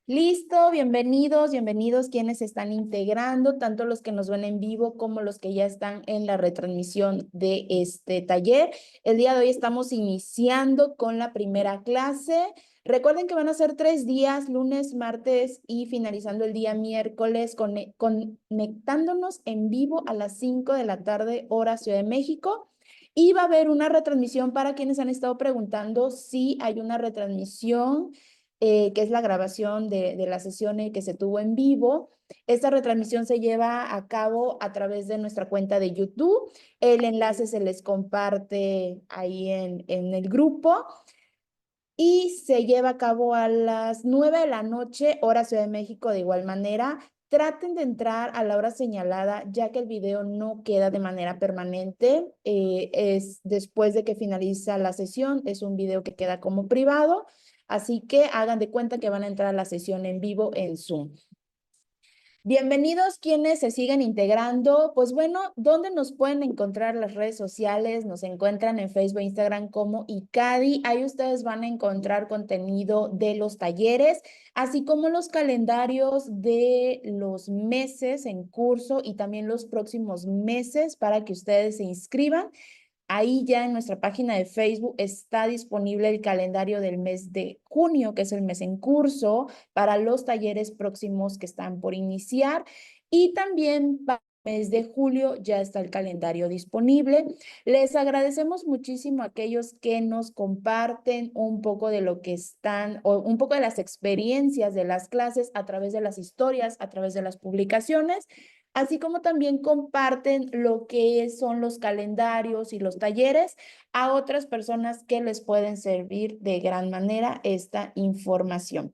Listo, bienvenidos, bienvenidos quienes se están integrando, tanto los que nos ven en vivo como los que ya están en la retransmisión de este taller. El día de hoy estamos iniciando con la primera clase. Recuerden que van a ser 3 días, lunes, martes y finalizando el día miércoles, conectándonos en vivo a las 5 de la tarde, hora Ciudad de México. Y va a haber una retransmisión para quienes han estado preguntando si hay una retransmisión que es la grabación de la sesión que se tuvo en vivo. Esta retransmisión se lleva a cabo a través de nuestra cuenta de YouTube. El enlace se les comparte ahí en el grupo y se lleva a cabo a las 9 de la noche, hora Ciudad de México, de igual manera. Traten de entrar a la hora señalada, ya que el video no queda de manera permanente. Es después de que finaliza la sesión, es un video que queda como privado. Así que hagan de cuenta que van a entrar a la sesión en vivo en Zoom. Bienvenidos quienes se siguen integrando. Pues bueno, ¿dónde nos pueden encontrar las redes sociales? Nos encuentran en Facebook e Instagram como ICADI. Ahí ustedes van a encontrar contenido de los talleres, así como los calendarios de los meses en curso y también los próximos meses para que ustedes se inscriban. Ahí ya en nuestra página de Facebook está disponible el calendario del mes de junio, que es el mes en curso, para los talleres próximos que están por iniciar. Y también para el mes de julio ya está el calendario disponible. Les agradecemos muchísimo a aquellos que nos comparten un poco de lo que están, o un poco de las experiencias de las clases a través de las historias, a través de las publicaciones, así como también comparten lo que son los calendarios y los talleres a otras personas que les pueden servir de gran manera esta información.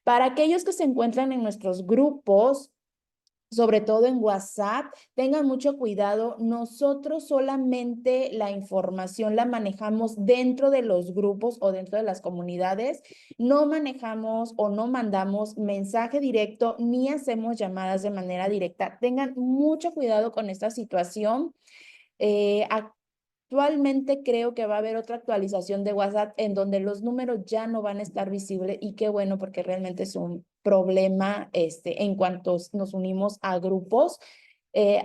Para aquellos que se encuentran en nuestros grupos, sobre todo en WhatsApp, tengan mucho cuidado. Nosotros solamente la información la manejamos dentro de los grupos o dentro de las comunidades. No manejamos o no mandamos mensaje directo ni hacemos llamadas de manera directa. Tengan mucho cuidado con esta situación. Actualmente creo que va a haber otra actualización de WhatsApp en donde los números ya no van a estar visibles y qué bueno porque realmente es un problema en cuanto nos unimos a grupos.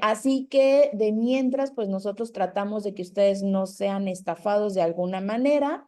Así que de mientras, pues nosotros tratamos de que ustedes no sean estafados de alguna manera.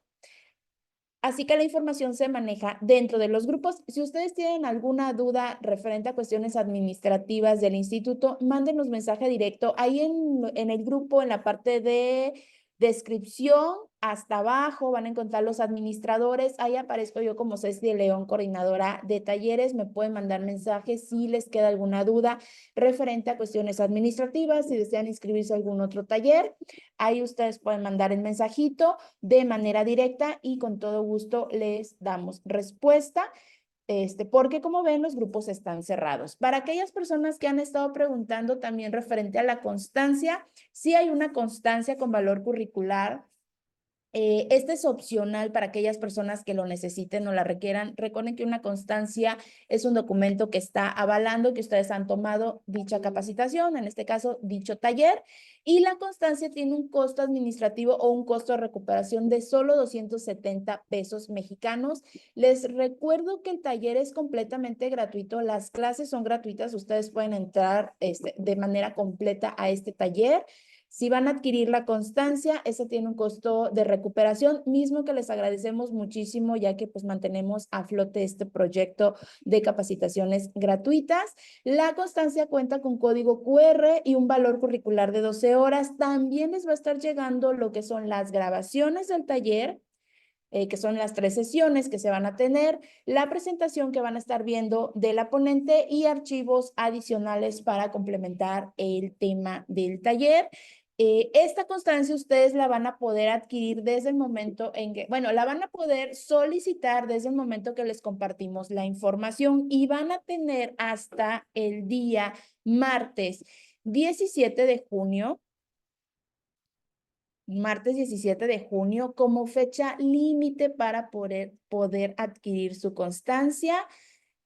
Así que la información se maneja dentro de los grupos. Si ustedes tienen alguna duda referente a cuestiones administrativas del instituto, mándenos mensaje directo ahí en el grupo, en la parte de descripción, hasta abajo van a encontrar los administradores. Ahí aparezco yo como Ceci de León, coordinadora de talleres. Me pueden mandar mensajes si les queda alguna duda referente a cuestiones administrativas, si desean inscribirse a algún otro taller. Ahí ustedes pueden mandar el mensajito de manera directa y con todo gusto les damos respuesta, porque como ven, los grupos están cerrados. Para aquellas personas que han estado preguntando también referente a la constancia, sí hay una constancia con valor curricular. Este es opcional para aquellas personas que lo necesiten o la requieran. Recuerden que una constancia es un documento que está avalando que ustedes han tomado dicha capacitación, en este caso, dicho taller, y la constancia tiene un costo administrativo o un costo de recuperación de solo 270 pesos mexicanos. Les recuerdo que el taller es completamente gratuito, las clases son gratuitas, ustedes pueden entrar de manera completa a este taller. Si van a adquirir la constancia, eso tiene un costo de recuperación, mismo que les agradecemos muchísimo, ya que pues mantenemos a flote este proyecto de capacitaciones gratuitas. La constancia cuenta con código QR y un valor curricular de 12 horas. También les va a estar llegando lo que son las grabaciones del taller, que son las 3 sesiones que se van a tener, la presentación que van a estar viendo de la ponente y archivos adicionales para complementar el tema del taller. Esta constancia ustedes la van a poder adquirir desde el momento en que, bueno, la van a poder solicitar desde el momento que les compartimos la información y van a tener hasta el día martes 17 de junio, martes 17 de junio como fecha límite para poder adquirir su constancia.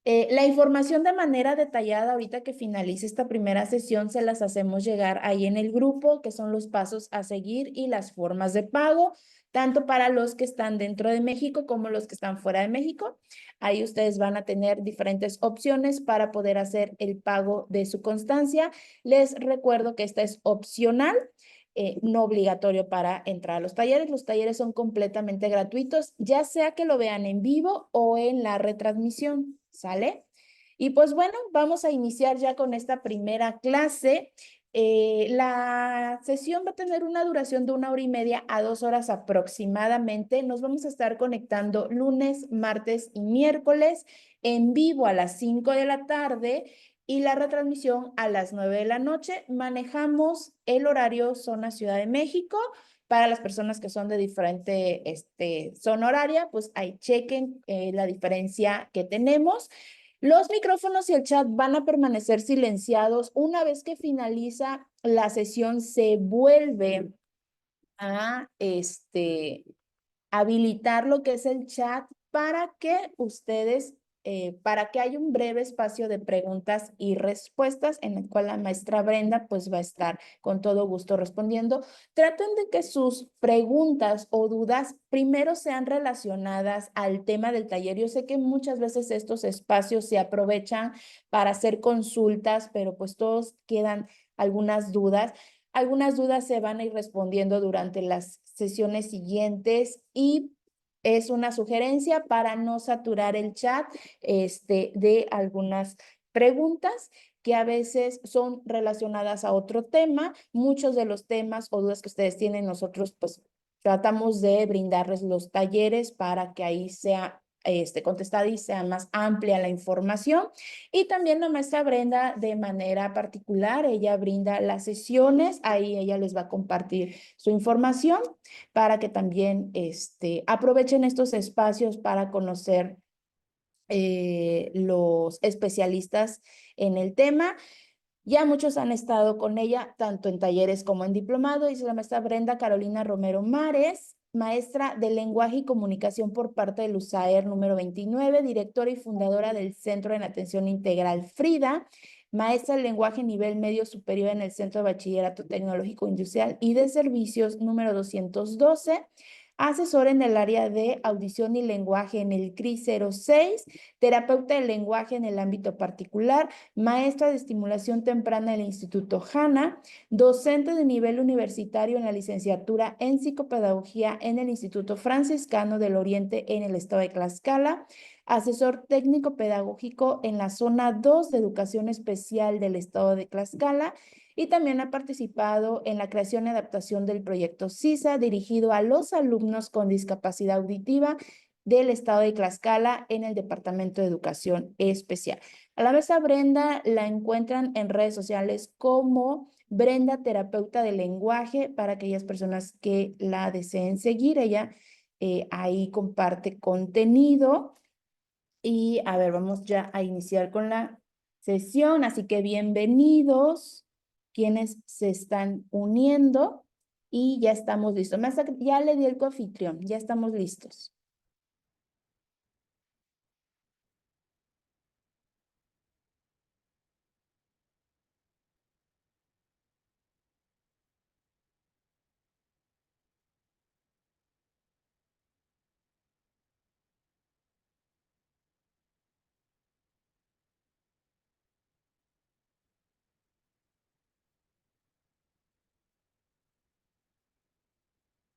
La información de manera detallada, ahorita que finalice esta primera sesión, se las hacemos llegar ahí en el grupo, que son los pasos a seguir y las formas de pago. tanto para los que están dentro de México como los que están fuera de México. Ahí ustedes van a tener diferentes opciones para poder hacer el pago de su constancia. Les recuerdo que esta es opcional, no obligatorio para entrar a los talleres. Los talleres son completamente gratuitos, ya sea que lo vean en vivo o en la retransmisión, ¿sale? Y pues bueno, vamos a iniciar ya con esta primera clase. La sesión va a tener una duración de 1 hora y media a 2 horas aproximadamente. Nos vamos a estar conectando lunes, martes y miércoles en vivo a las 5 de la tarde y la retransmisión a las 9 de la noche. Manejamos el horario zona Ciudad de México. Para las personas que son de diferente zona horaria, pues ahí chequen la diferencia que tenemos. Los micrófonos y el chat van a permanecer silenciados. Una vez que finaliza la sesión, se vuelve a habilitar lo que es el chat para que ustedes, para que haya un breve espacio de preguntas y respuestas en el cual la maestra Brenda pues va a estar con todo gusto respondiendo. Traten de que sus preguntas o dudas primero sean relacionadas al tema del taller. Yo sé que muchas veces estos espacios se aprovechan para hacer consultas, pero pues todos quedan algunas dudas. Algunas dudas se van a ir respondiendo durante las sesiones siguientes y es una sugerencia para no saturar el chat de algunas preguntas que a veces son relacionadas a otro tema. Muchos de los temas o dudas que ustedes tienen, nosotros pues tratamos de brindarles los talleres para que ahí sea contestada y sea más amplia la información. Y también la maestra Brenda, de manera particular, ella brinda las sesiones, ahí ella les va a compartir su información para que también aprovechen estos espacios para conocer los especialistas en el tema. Ya muchos han estado con ella, tanto en talleres como en diplomado. Dice la maestra Brenda Carolina Romero Mares, maestra de Lenguaje y Comunicación por parte del USAER número 29, directora y fundadora del Centro de Atención Integral Frida, maestra de Lenguaje nivel medio superior en el Centro de Bachillerato Tecnológico Industrial y de Servicios número 212, asesora en el área de audición y lenguaje en el CRI 06, terapeuta de lenguaje en el ámbito particular, maestra de estimulación temprana del Instituto Hanna, docente de nivel universitario en la licenciatura en psicopedagogía en el Instituto Franciscano del Oriente en el estado de Tlaxcala, asesor técnico pedagógico en la zona 2 de educación especial del estado de Tlaxcala y también ha participado en la creación y adaptación del proyecto CISA dirigido a los alumnos con discapacidad auditiva del estado de Tlaxcala en el Departamento de Educación Especial. A la maestra Brenda la encuentran en redes sociales como Brenda Terapeuta de Lenguaje para aquellas personas que la deseen seguir. Ella ahí comparte contenido. Y a ver, vamos ya a iniciar con la sesión. Así que bienvenidos quienes se están uniendo y ya estamos listos. Maestra, ya le di el coanfitrión, ya estamos listos.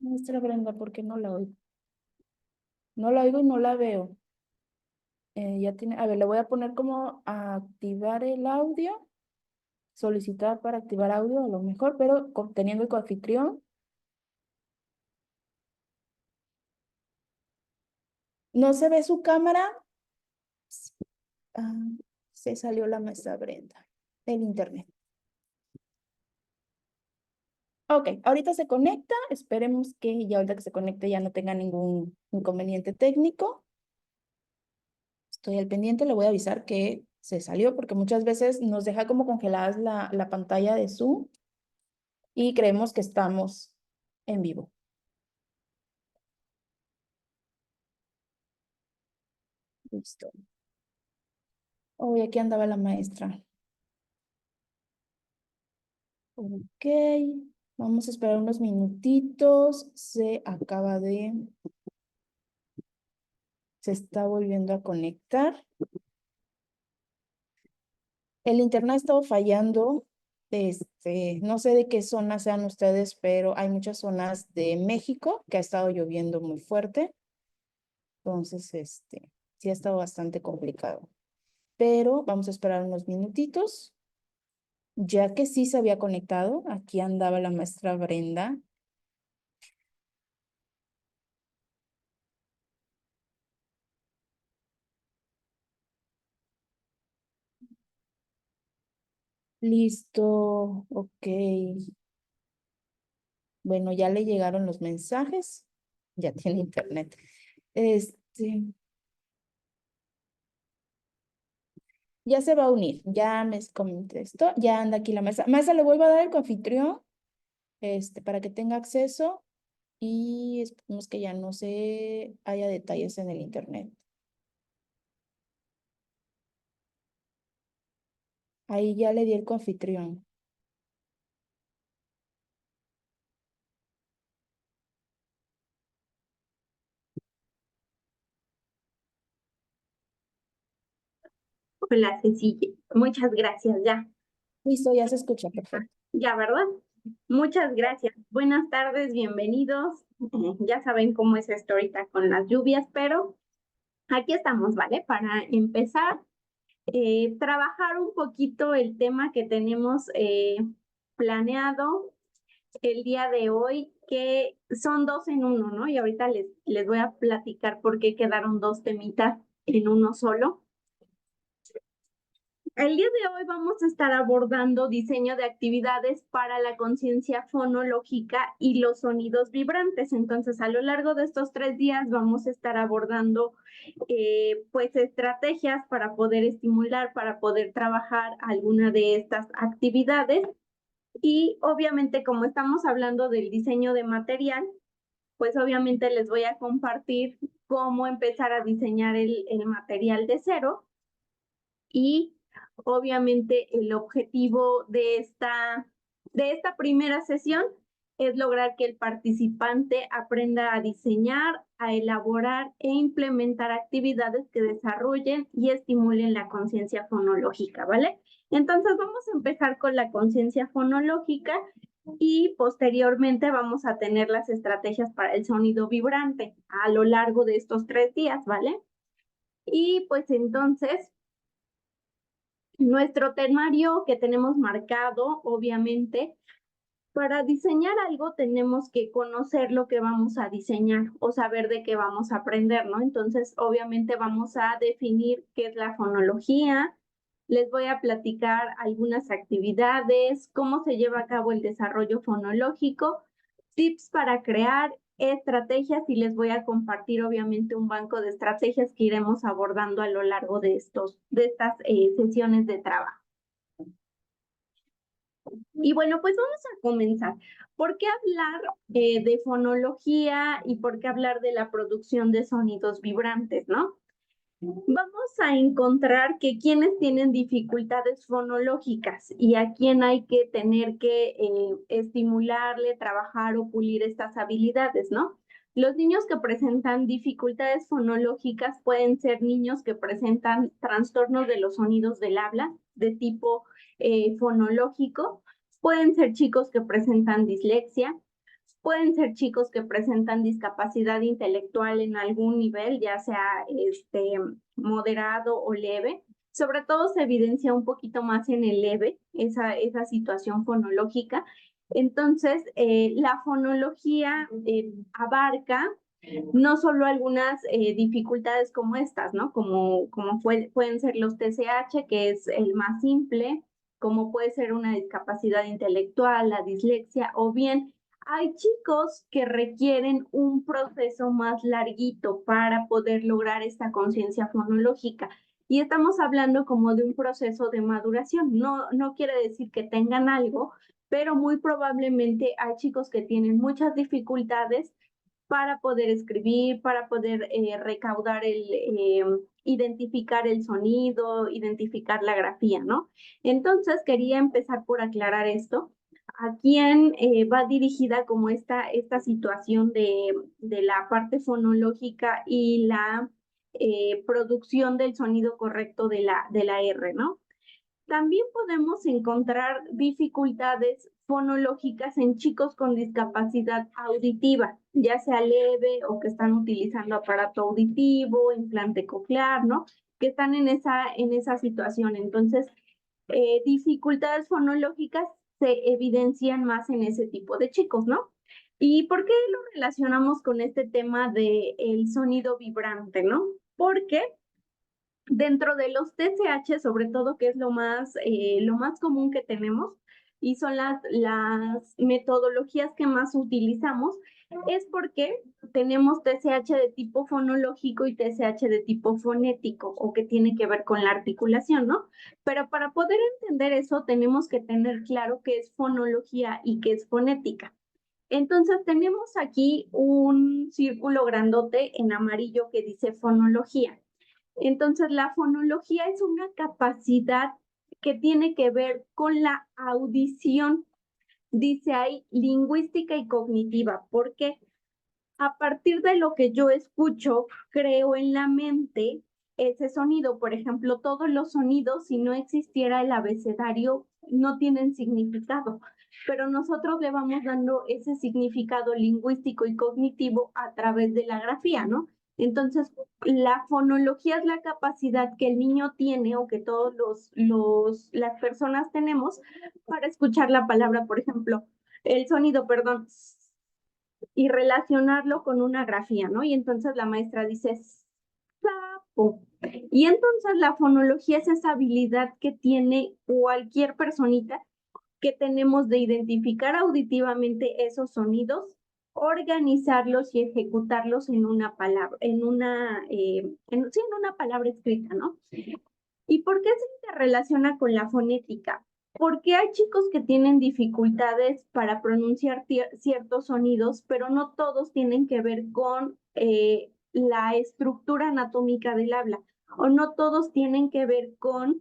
Maestra Brenda, ¿por qué no la oigo? No la oigo y no la veo. Ya tiene, a ver, le voy a poner como a activar el audio, solicitar para activar audio a lo mejor, pero teniendo el coanfitrión. ¿No se ve su cámara? Ah, se salió la maestra Brenda del internet. Ok, ahorita se conecta, esperemos que ya ahorita que se conecte ya no tenga ningún inconveniente técnico. Estoy al pendiente, le voy a avisar que se salió porque muchas veces nos deja como congeladas la pantalla de Zoom y creemos que estamos en vivo. Listo. Hoy aquí andaba la maestra. Ok. Vamos a esperar unos minutitos. Se está volviendo a conectar. El internet ha estado fallando. No sé de qué zonas sean ustedes, pero hay muchas zonas de México que ha estado lloviendo muy fuerte. Entonces, sí ha estado bastante complicado. Pero vamos a esperar unos minutitos. Ya que sí se había conectado, aquí andaba la maestra Brenda. Listo, ok. Bueno, ya le llegaron los mensajes. Ya tiene internet. Ya se va a unir. Ya me contestó. Ya anda aquí la maestra. Maestra, le vuelvo a dar el confitrión, para que tenga acceso y esperemos que ya no se haya detalles en el internet. Ahí ya le di el confitrión. Hola, Cecilia. Muchas gracias, ya. Listo, ya se escucha, perfecto. Ya, ¿verdad? Muchas gracias. Buenas tardes, bienvenidos. Ya saben cómo es esto ahorita con las lluvias, pero aquí estamos, ¿vale? Para empezar, trabajar un poquito el tema que tenemos planeado el día de hoy, que son dos en uno, ¿no? Y ahorita les voy a platicar por qué quedaron dos temitas en uno solo. El día de hoy vamos a estar abordando diseño de actividades para la conciencia fonológica y los sonidos vibrantes. Entonces, a lo largo de estos 3 días vamos a estar abordando pues estrategias para poder estimular, para poder trabajar alguna de estas actividades. Y obviamente, como estamos hablando del diseño de material, pues obviamente les voy a compartir cómo empezar a diseñar el material de cero. Y obviamente el objetivo de esta primera sesión es lograr que el participante aprenda a diseñar, a elaborar e implementar actividades que desarrollen y estimulen la conciencia fonológica, ¿vale? Entonces vamos a empezar con la conciencia fonológica y posteriormente vamos a tener las estrategias para el sonido vibrante a lo largo de estos 3 días, ¿vale? Y pues entonces nuestro temario que tenemos marcado, obviamente, para diseñar algo tenemos que conocer lo que vamos a diseñar o saber de qué vamos a aprender, ¿no? Entonces, obviamente vamos a definir qué es la fonología, les voy a platicar algunas actividades, cómo se lleva a cabo el desarrollo fonológico, tips para crear estrategias y les voy a compartir obviamente un banco de estrategias que iremos abordando a lo largo de estas sesiones de trabajo. Y bueno, pues vamos a comenzar. ¿Por qué hablar de fonología y por qué hablar de la producción de sonidos vibrantes, no? Vamos a encontrar que quienes tienen dificultades fonológicas y a quién hay que tener que estimularle, trabajar o pulir estas habilidades, ¿no? Los niños que presentan dificultades fonológicas pueden ser niños que presentan trastornos de los sonidos del habla de tipo fonológico, pueden ser chicos que presentan dislexia, pueden ser chicos que presentan discapacidad intelectual en algún nivel, ya sea moderado o leve. Sobre todo se evidencia un poquito más en el leve, esa situación fonológica. Entonces, la fonología abarca no solo algunas dificultades como estas, ¿no? Como pueden ser los TCH, que es el más simple, como puede ser una discapacidad intelectual, la dislexia, o bien hay chicos que requieren un proceso más larguito para poder lograr esta conciencia fonológica. Y estamos hablando como de un proceso de maduración. No quiere decir que tengan algo, pero muy probablemente hay chicos que tienen muchas dificultades para poder escribir, para poder recaudar identificar el sonido, identificar la grafía, ¿no? Entonces quería empezar por aclarar esto. a quién va dirigida como esta situación de la parte fonológica y la producción del sonido correcto de la R, ¿no? También podemos encontrar dificultades fonológicas en chicos con discapacidad auditiva, ya sea leve o que están utilizando aparato auditivo, implante coclear, ¿no? Que están en esa situación. Entonces, dificultades fonológicas se evidencian más en ese tipo de chicos, ¿no? ¿Y por qué lo relacionamos con este tema del sonido vibrante, ¿no? Porque dentro de los TCH, sobre todo, que es lo más común que tenemos y son las metodologías que más utilizamos, es porque tenemos TCH de tipo fonológico y TCH de tipo fonético, o que tiene que ver con la articulación, ¿no? Pero para poder entender eso, tenemos que tener claro qué es fonología y qué es fonética. Entonces, tenemos aquí un círculo grandote en amarillo que dice fonología. Entonces, la fonología es una capacidad que tiene que ver con la audición, dice ahí, lingüística y cognitiva, porque a partir de lo que yo escucho, creo en la mente ese sonido. Por ejemplo, todos los sonidos, si no existiera el abecedario, no tienen significado, pero nosotros le vamos dando ese significado lingüístico y cognitivo a través de la grafía, ¿no? Entonces, la fonología es la capacidad que el niño tiene o que todos las personas tenemos para escuchar la palabra, por ejemplo, el sonido, perdón, y relacionarlo con una grafía, ¿no? Y entonces la maestra dice sapo. Y entonces la fonología es esa habilidad que tiene cualquier personita que tenemos de identificar auditivamente esos sonidos, organizarlos y ejecutarlos en una palabra, en una palabra escrita, ¿no? ¿Y por qué se interrelaciona con la fonética? Porque hay chicos que tienen dificultades para pronunciar ciertos sonidos, pero no todos tienen que ver con la estructura anatómica del habla, o no todos tienen que ver con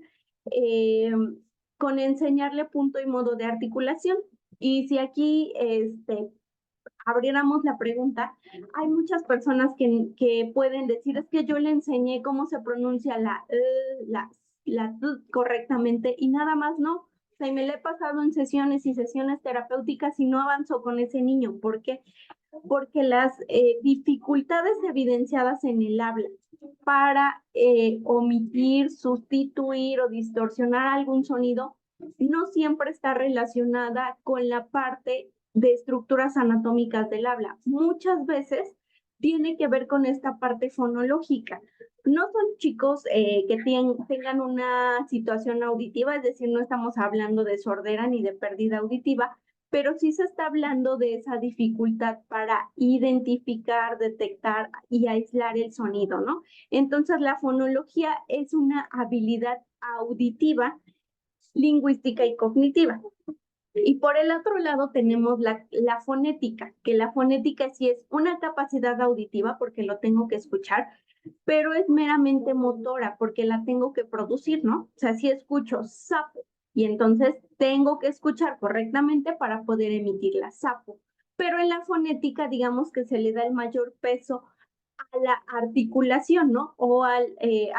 enseñarle punto y modo de articulación. Y si aquí abriéramos la pregunta, hay muchas personas que pueden decir, es que yo le enseñé cómo se pronuncia la correctamente y nada más no. O sea, y me la he pasado en sesiones y sesiones terapéuticas y no avanzo con ese niño. ¿Por qué? Porque las dificultades evidenciadas en el habla para omitir, sustituir o distorsionar algún sonido no siempre está relacionada con la parte de estructuras anatómicas del habla. Muchas veces tiene que ver con esta parte fonológica. No son chicos que tengan una situación auditiva, es decir, no estamos hablando de sordera ni de pérdida auditiva, pero sí se está hablando de esa dificultad para identificar, detectar y aislar el sonido, ¿no? Entonces, la fonología es una habilidad auditiva, lingüística y cognitiva. Y por el otro lado tenemos la fonética, que la fonética sí es una capacidad auditiva porque lo tengo que escuchar, pero es meramente motora porque la tengo que producir, ¿no? O sea, si escucho sapo y entonces tengo que escuchar correctamente para poder emitir la sapo. Pero en la fonética, digamos que se le da el mayor peso a la articulación, ¿no? O a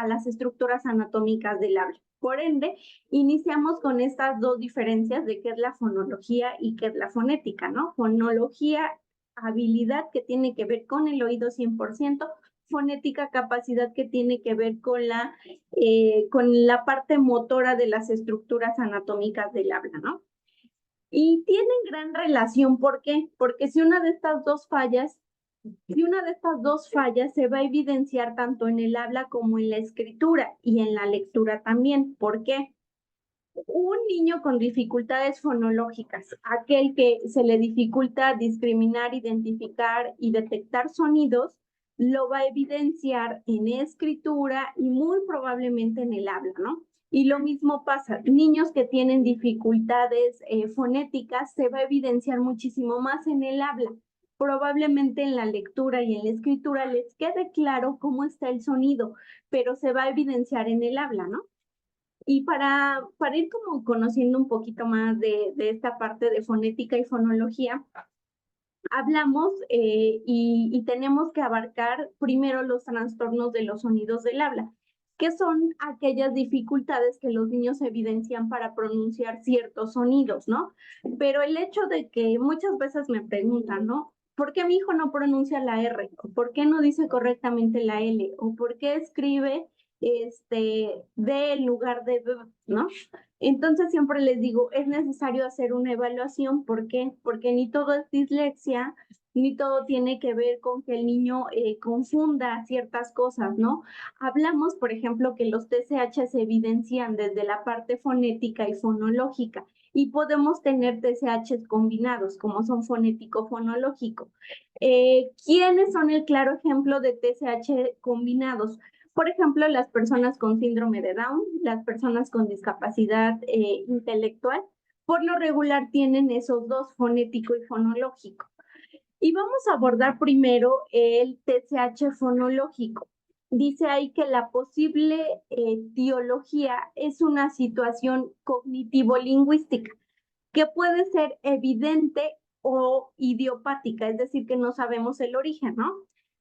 las estructuras anatómicas del habla. Por ende, iniciamos con estas dos diferencias de qué es la fonología y qué es la fonética, ¿no? Fonología, habilidad que tiene que ver con el oído 100%, fonética, capacidad que tiene que ver con la parte motora de las estructuras anatómicas del habla, ¿no? Y tienen gran relación, ¿por qué? Porque si una de estas dos fallas se va a evidenciar tanto en el habla como en la escritura y en la lectura también. ¿Por qué? Un niño con dificultades fonológicas, aquel que se le dificulta discriminar, identificar y detectar sonidos, lo va a evidenciar en escritura y muy probablemente en el habla, ¿no? Y lo mismo pasa, niños que tienen dificultades fonéticas se va a evidenciar muchísimo más en el habla. Probablemente en la lectura y en la escritura les quede claro cómo está el sonido, pero se va a evidenciar en el habla, ¿no? Y para ir como conociendo un poquito más de esta parte de fonética y fonología, hablamos y tenemos que abarcar primero los trastornos de los sonidos del habla, que son aquellas dificultades que los niños evidencian para pronunciar ciertos sonidos, ¿no? Pero el hecho de que muchas veces me preguntan, ¿no? ¿Por qué mi hijo no pronuncia la R? ¿O por qué no dice correctamente la L? ¿O por qué escribe D en lugar de B, ¿no? Entonces siempre les digo, es necesario hacer una evaluación. ¿Por qué? Porque ni todo es dislexia, ni todo tiene que ver con que el niño confunda ciertas cosas, ¿no? Hablamos, por ejemplo, que los TCH se evidencian desde la parte fonética y fonológica y podemos tener TCH combinados, como son fonético-fonológico. ¿Quiénes son el claro ejemplo de TCH combinados? Por ejemplo, las personas con síndrome de Down, las personas con discapacidad intelectual, por lo regular tienen esos dos, fonético y fonológico. Y vamos a abordar primero el TCH fonológico. Dice ahí que la posible etiología es una situación cognitivo-lingüística que puede ser evidente o idiopática, es decir, que no sabemos el origen, ¿no?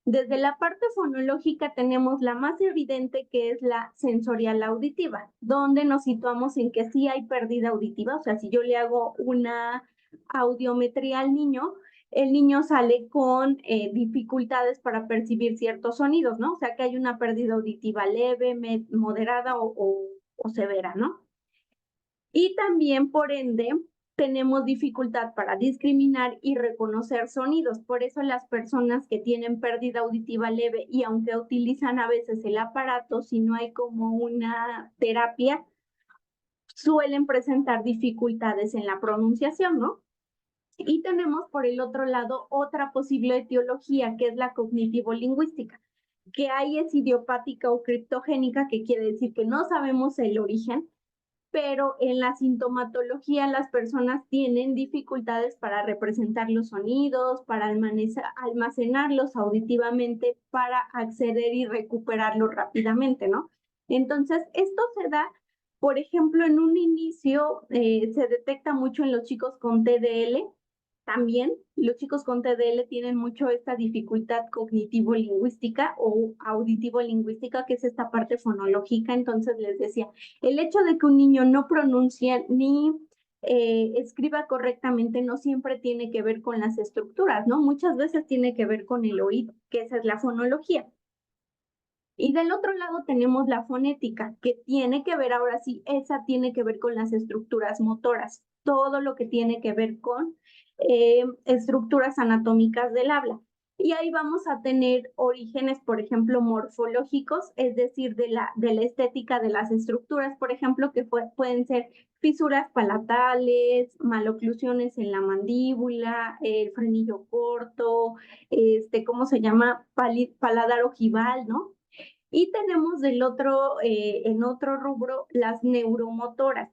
Desde la parte fonológica tenemos la más evidente, que es la sensorial auditiva, donde nos situamos en que sí hay pérdida auditiva. O sea, si yo le hago una audiometría al niño, el niño sale con dificultades para percibir ciertos sonidos, ¿no? O sea, que hay una pérdida auditiva leve, moderada o severa, ¿no? Y también, por ende, tenemos dificultad para discriminar y reconocer sonidos. Por eso las personas que tienen pérdida auditiva leve y aunque utilizan a veces el aparato, si no hay como una terapia, suelen presentar dificultades en la pronunciación, ¿no? Y tenemos por el otro lado otra posible etiología, que es la cognitivo-lingüística, que ahí es idiopática o criptogénica, que quiere decir que no sabemos el origen, pero en la sintomatología las personas tienen dificultades para representar los sonidos, para almacenarlos auditivamente, para acceder y recuperarlos rápidamente, ¿no? Entonces, esto se da, por ejemplo, en un inicio se detecta mucho en los chicos con TDL. También los chicos con TDL tienen mucho esta dificultad cognitivo-lingüística o auditivo-lingüística, que es esta parte fonológica. Entonces les decía, el hecho de que un niño no pronuncie ni escriba correctamente no siempre tiene que ver con las estructuras, ¿no? Muchas veces tiene que ver con el oído, que esa es la fonología. Y del otro lado tenemos la fonética, que tiene que ver, ahora sí, esa tiene que ver con las estructuras motoras, todo lo que tiene que ver con estructuras anatómicas del habla. Y ahí vamos a tener orígenes, por ejemplo, morfológicos, es decir, de la estética de las estructuras, por ejemplo, que pueden ser fisuras palatales, maloclusiones en la mandíbula, el frenillo corto, ¿cómo se llama? Paladar ojival, ¿no? Y tenemos del otro, en otro rubro, las neuromotoras,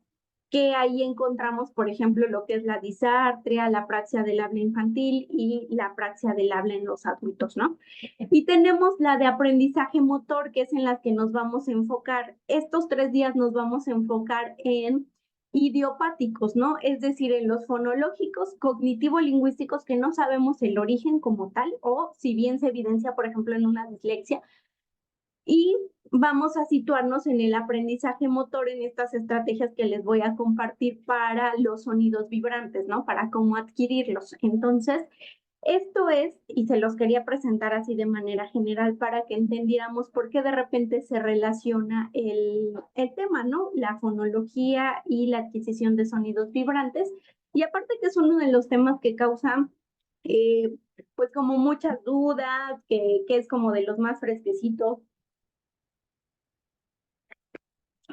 que ahí encontramos, por ejemplo, lo que es la disartria, la apraxia del habla infantil y la apraxia del habla en los adultos, ¿no? Y tenemos la de aprendizaje motor, que es en las que nos vamos a enfocar. Estos 3 días nos vamos a enfocar en idiopáticos, ¿no? Es decir, en los fonológicos, cognitivo-lingüísticos, que no sabemos el origen como tal, o si bien se evidencia, por ejemplo, en una dislexia, y vamos a situarnos en el aprendizaje motor, en estas estrategias que les voy a compartir para los sonidos vibrantes, ¿no? Para cómo adquirirlos. Entonces, esto es, y se los quería presentar así de manera general para que entendiéramos por qué de repente se relaciona el tema, ¿no? La fonología y la adquisición de sonidos vibrantes. Y aparte que es uno de los temas que causan pues como muchas dudas, que es como de los más fresquecitos.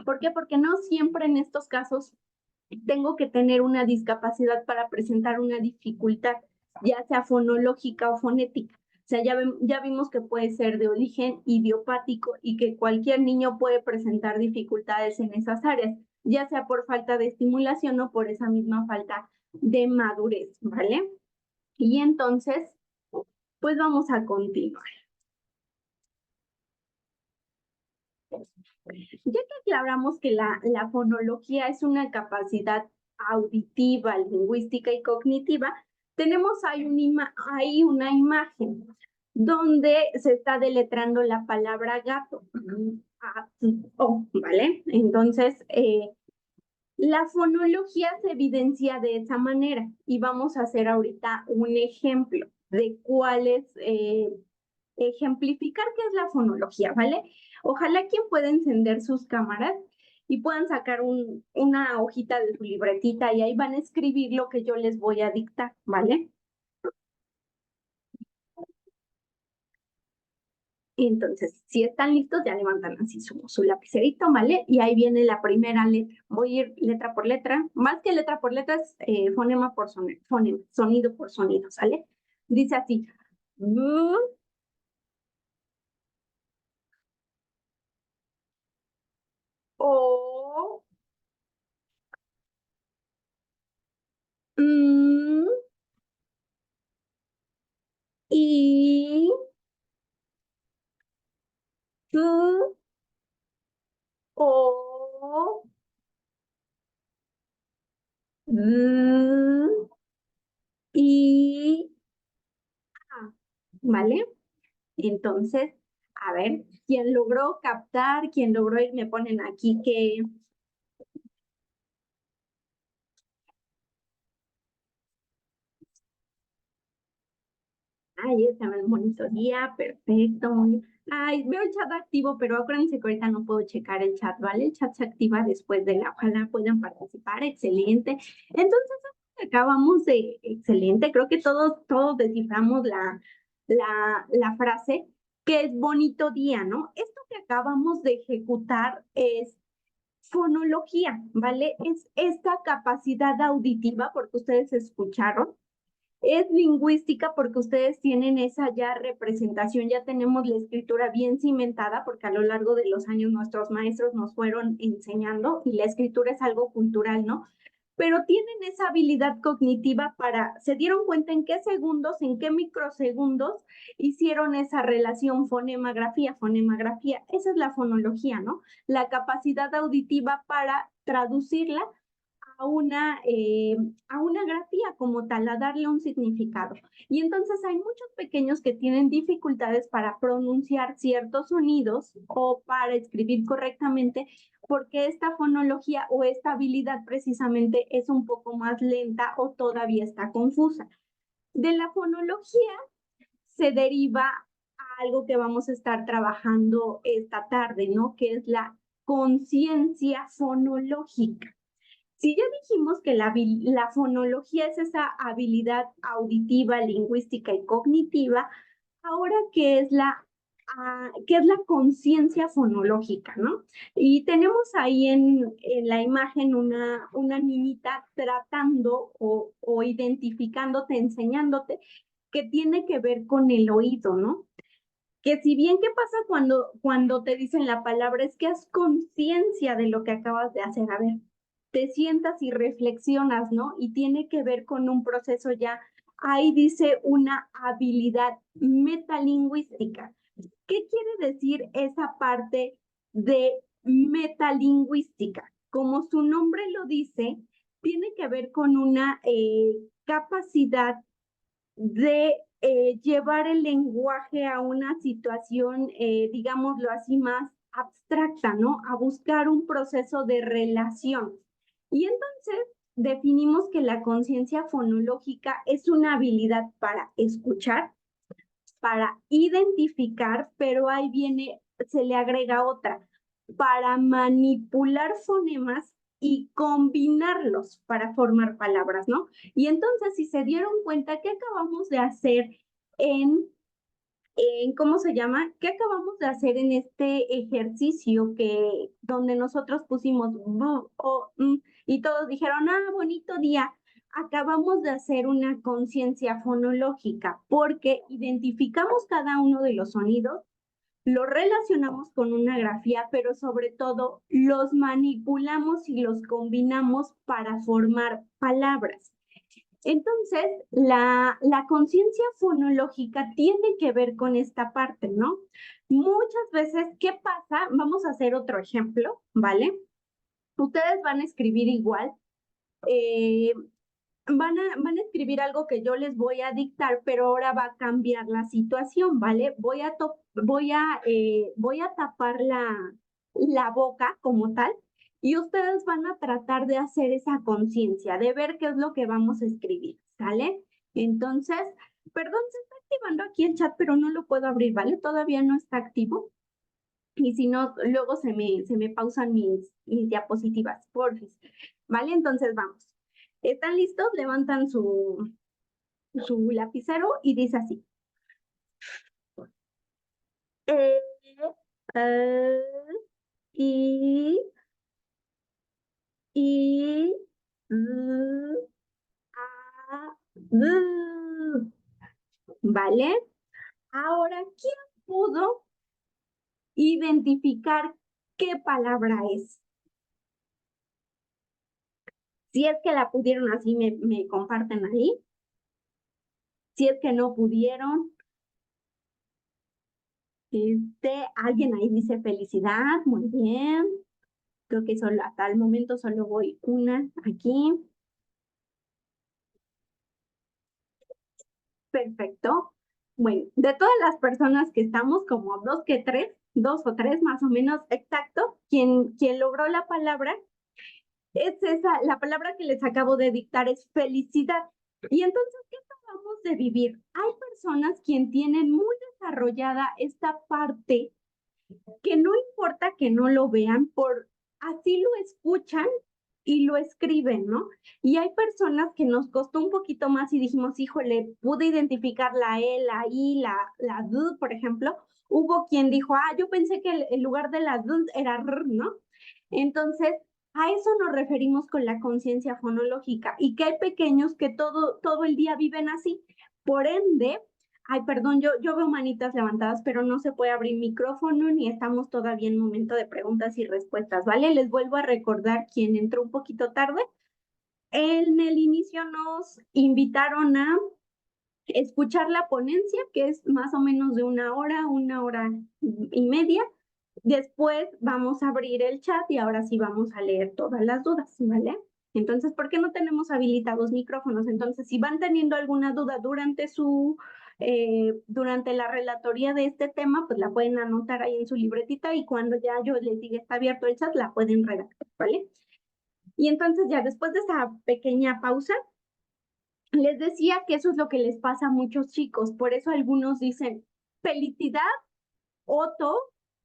¿Por qué? Porque no siempre en estos casos tengo que tener una discapacidad para presentar una dificultad, ya sea fonológica o fonética. O sea, ya vimos que puede ser de origen idiopático y que cualquier niño puede presentar dificultades en esas áreas, ya sea por falta de estimulación o por esa misma falta de madurez, ¿vale? Y entonces, pues vamos a continuar. Ya que aclaramos que la fonología es una capacidad auditiva, lingüística y cognitiva, tenemos ahí una imagen donde se está deletrando la palabra gato. ¿Vale? Entonces, la fonología se evidencia de esa manera y vamos a hacer ahorita un ejemplo de cuál es, ejemplificar qué es la fonología, ¿vale? Ojalá quien pueda encender sus cámaras y puedan sacar una hojita de su libretita y ahí van a escribir lo que yo les voy a dictar, ¿vale? Entonces, si están listos, ya levantan así su lapicerito, ¿vale? Y ahí viene la primera letra. Voy a ir letra por letra. Más que letra por letra, es fonema por fonema, sonido por sonido, ¿sale? Dice así. O. I. O. Y. A. ¿Vale? Entonces, a ver, ¿quién logró captar? ¿Quién logró ir? Me ponen aquí que... Ay, está el bonito día, perfecto. Ay, veo el chat activo, pero acuérdense que ahorita no puedo checar el chat, ¿vale? El chat se activa después de la, ojalá puedan participar, excelente. Entonces, acabamos de, excelente, creo que todos desciframos la frase, que es bonito día, ¿no? Esto que acabamos de ejecutar es fonología, ¿vale? Es esta capacidad auditiva, porque ustedes escucharon, es lingüística porque ustedes tienen esa ya representación, ya tenemos la escritura bien cimentada porque a lo largo de los años nuestros maestros nos fueron enseñando y la escritura es algo cultural, ¿no? Pero tienen esa habilidad cognitiva se dieron cuenta en qué segundos, en qué microsegundos hicieron esa relación fonema-grafía. Esa es la fonología, ¿no? La capacidad auditiva para traducirla a una grafía como tal, a darle un significado. Y entonces hay muchos pequeños que tienen dificultades para pronunciar ciertos sonidos o para escribir correctamente porque esta fonología o esta habilidad precisamente es un poco más lenta o todavía está confusa. De la fonología se deriva algo que vamos a estar trabajando esta tarde, ¿no? Que es la conciencia fonológica. Si ya dijimos que la fonología es esa habilidad auditiva, lingüística y cognitiva, ahora ¿qué es la conciencia fonológica, ¿no? Y tenemos ahí en la imagen una niñita tratando o identificándote, enseñándote que tiene que ver con el oído, ¿no? Que si bien, ¿qué pasa cuando te dicen la palabra? Es que haz conciencia de lo que acabas de hacer. A ver, te sientas y reflexionas, ¿no? Y tiene que ver con un proceso ya, ahí dice una habilidad metalingüística. ¿Qué quiere decir esa parte de metalingüística? Como su nombre lo dice, tiene que ver con una capacidad de llevar el lenguaje a una situación, digámoslo así, más abstracta, ¿no? A buscar un proceso de relación. Y entonces definimos que la conciencia fonológica es una habilidad para escuchar, para identificar, pero ahí viene, se le agrega otra, para manipular fonemas y combinarlos para formar palabras, ¿no? Y entonces, si se dieron cuenta, ¿qué acabamos de hacer ¿cómo se llama? ¿Qué acabamos de hacer en este ejercicio donde nosotros pusimos y todos dijeron, bonito día? Acabamos de hacer una conciencia fonológica porque identificamos cada uno de los sonidos, los relacionamos con una grafía, pero sobre todo los manipulamos y los combinamos para formar palabras. Entonces, la conciencia fonológica tiene que ver con esta parte, ¿no? Muchas veces, ¿qué pasa? Vamos a hacer otro ejemplo, ¿vale? Ustedes van a escribir igual, van a escribir algo que yo les voy a dictar, pero ahora va a cambiar la situación, ¿vale? Voy a tapar la boca como tal y ustedes van a tratar de hacer esa conciencia, de ver qué es lo que vamos a escribir, ¿sale? Entonces, perdón, se está activando aquí el chat, pero no lo puedo abrir, ¿vale? Todavía no está activo. Y si no, luego se me pausan mis diapositivas, porfis. ¿Vale? Entonces vamos. ¿Están listos? Levantan su lapicero y dice así. E, eh, I, a, ¿vale? Ahora, ¿quién pudo identificar qué palabra es? Si es que la pudieron así, me comparten ahí. Si es que no pudieron, alguien ahí dice felicidad, muy bien. Creo que solo hasta el momento solo voy una aquí. Perfecto. Bueno, de todas las personas que estamos, como dos o tres más o menos exacto, quien logró la palabra es esa, la palabra que les acabo de dictar es felicidad. Y entonces, ¿qué acabamos de vivir? Hay personas quien tienen muy desarrollada esta parte que no importa que no lo vean, por así lo escuchan y lo escriben, ¿no? Y hay personas que nos costó un poquito más y dijimos, híjole, pude identificar la E, la I, la D, por ejemplo. Hubo quien dijo, yo pensé que el lugar de la D era R, ¿no? Entonces, a eso nos referimos con la conciencia fonológica y que hay pequeños que todo el día viven así. Por ende, ay, perdón, yo veo manitas levantadas, pero no se puede abrir micrófono ni estamos todavía en momento de preguntas y respuestas, ¿vale? Les vuelvo a recordar quien entró un poquito tarde. En el inicio nos invitaron a escuchar la ponencia, que es más o menos de una hora y media. Después vamos a abrir el chat y ahora sí vamos a leer todas las dudas, ¿vale? Entonces, ¿por qué no tenemos habilitados micrófonos? Entonces, si van teniendo alguna duda durante la relatoría de este tema, pues la pueden anotar ahí en su libretita y cuando ya yo les diga está abierto el chat, la pueden redactar, ¿vale? Y entonces ya después de esa pequeña pausa, les decía que eso es lo que les pasa a muchos chicos, por eso algunos dicen felicidad, oto,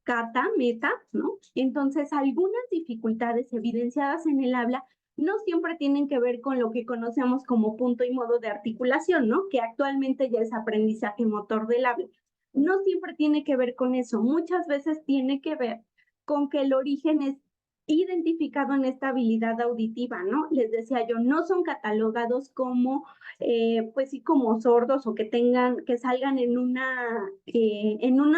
cata, meta, ¿no? Entonces, algunas dificultades evidenciadas en el habla no siempre tienen que ver con lo que conocemos como punto y modo de articulación, ¿no? Que actualmente ya es aprendizaje motor del habla. No siempre tiene que ver con eso, muchas veces tiene que ver con que el origen es identificado en esta habilidad auditiva, ¿no? Les decía yo, no son catalogados como, pues sí, como sordos o que salgan en una